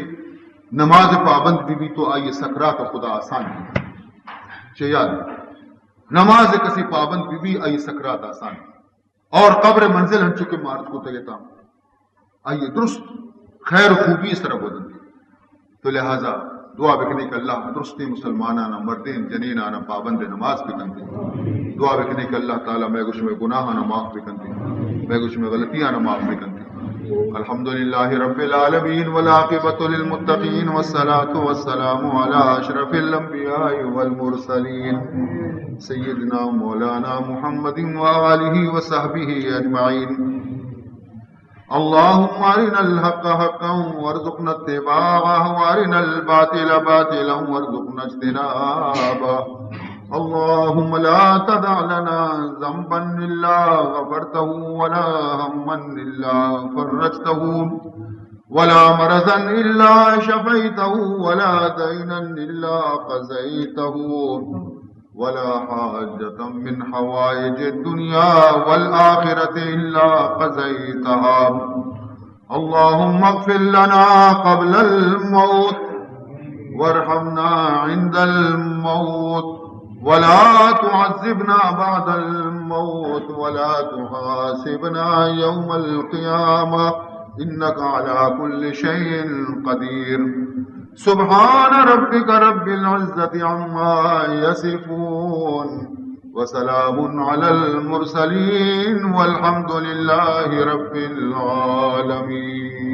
نماز پابند بھی تو آئیے سکرات خدا آسان ہے. یاد نماز کسی پابند بھی آئیے سکرات آسان ہے اور قبر منزل ہم چکے مارت کو تگتا آئیے درست خیر خوبی اس طرح بدل دی. تو لہذا دعا بکنے کہ اللہ درستی مسلمانانہ مردین جنینانہ پابند نماز بکنتے. دعا بکنے کہ اللہ تعالیٰ میں کچھ میں گناہانہ معاف بکنتے، میں کچھ میں غلطیاں معاف بکنتے. الحمدللہ رب العالمین والعاقبۃ للمتقین والصلاة والسلام علی اشرف الانبیاء والمرسلین سیدنا مولانا محمد وآلہ وصحبہ اجمعین. اللهم ارنا الحق حقا وارزقنا اتباعه وارنا الباطل باطلا وارزقنا اجتنابه. اللهم لا تدع لنا ذنبا الا غفرته ولا هما الا فرجته ولا مرضا الا شفيته ولا دينا الا قضيته ولا حاجة من حوائج الدنيا والآخرة إلا قضيتها. اللهم اغفر لنا قبل الموت وارحمنا عند الموت ولا تعذبنا بعد الموت ولا تحاسبنا يوم القيامة إنك على كل شيء قدير. سبحان ربك رب العزة عما يصفون وسلام على المرسلين والحمد لله رب العالمين.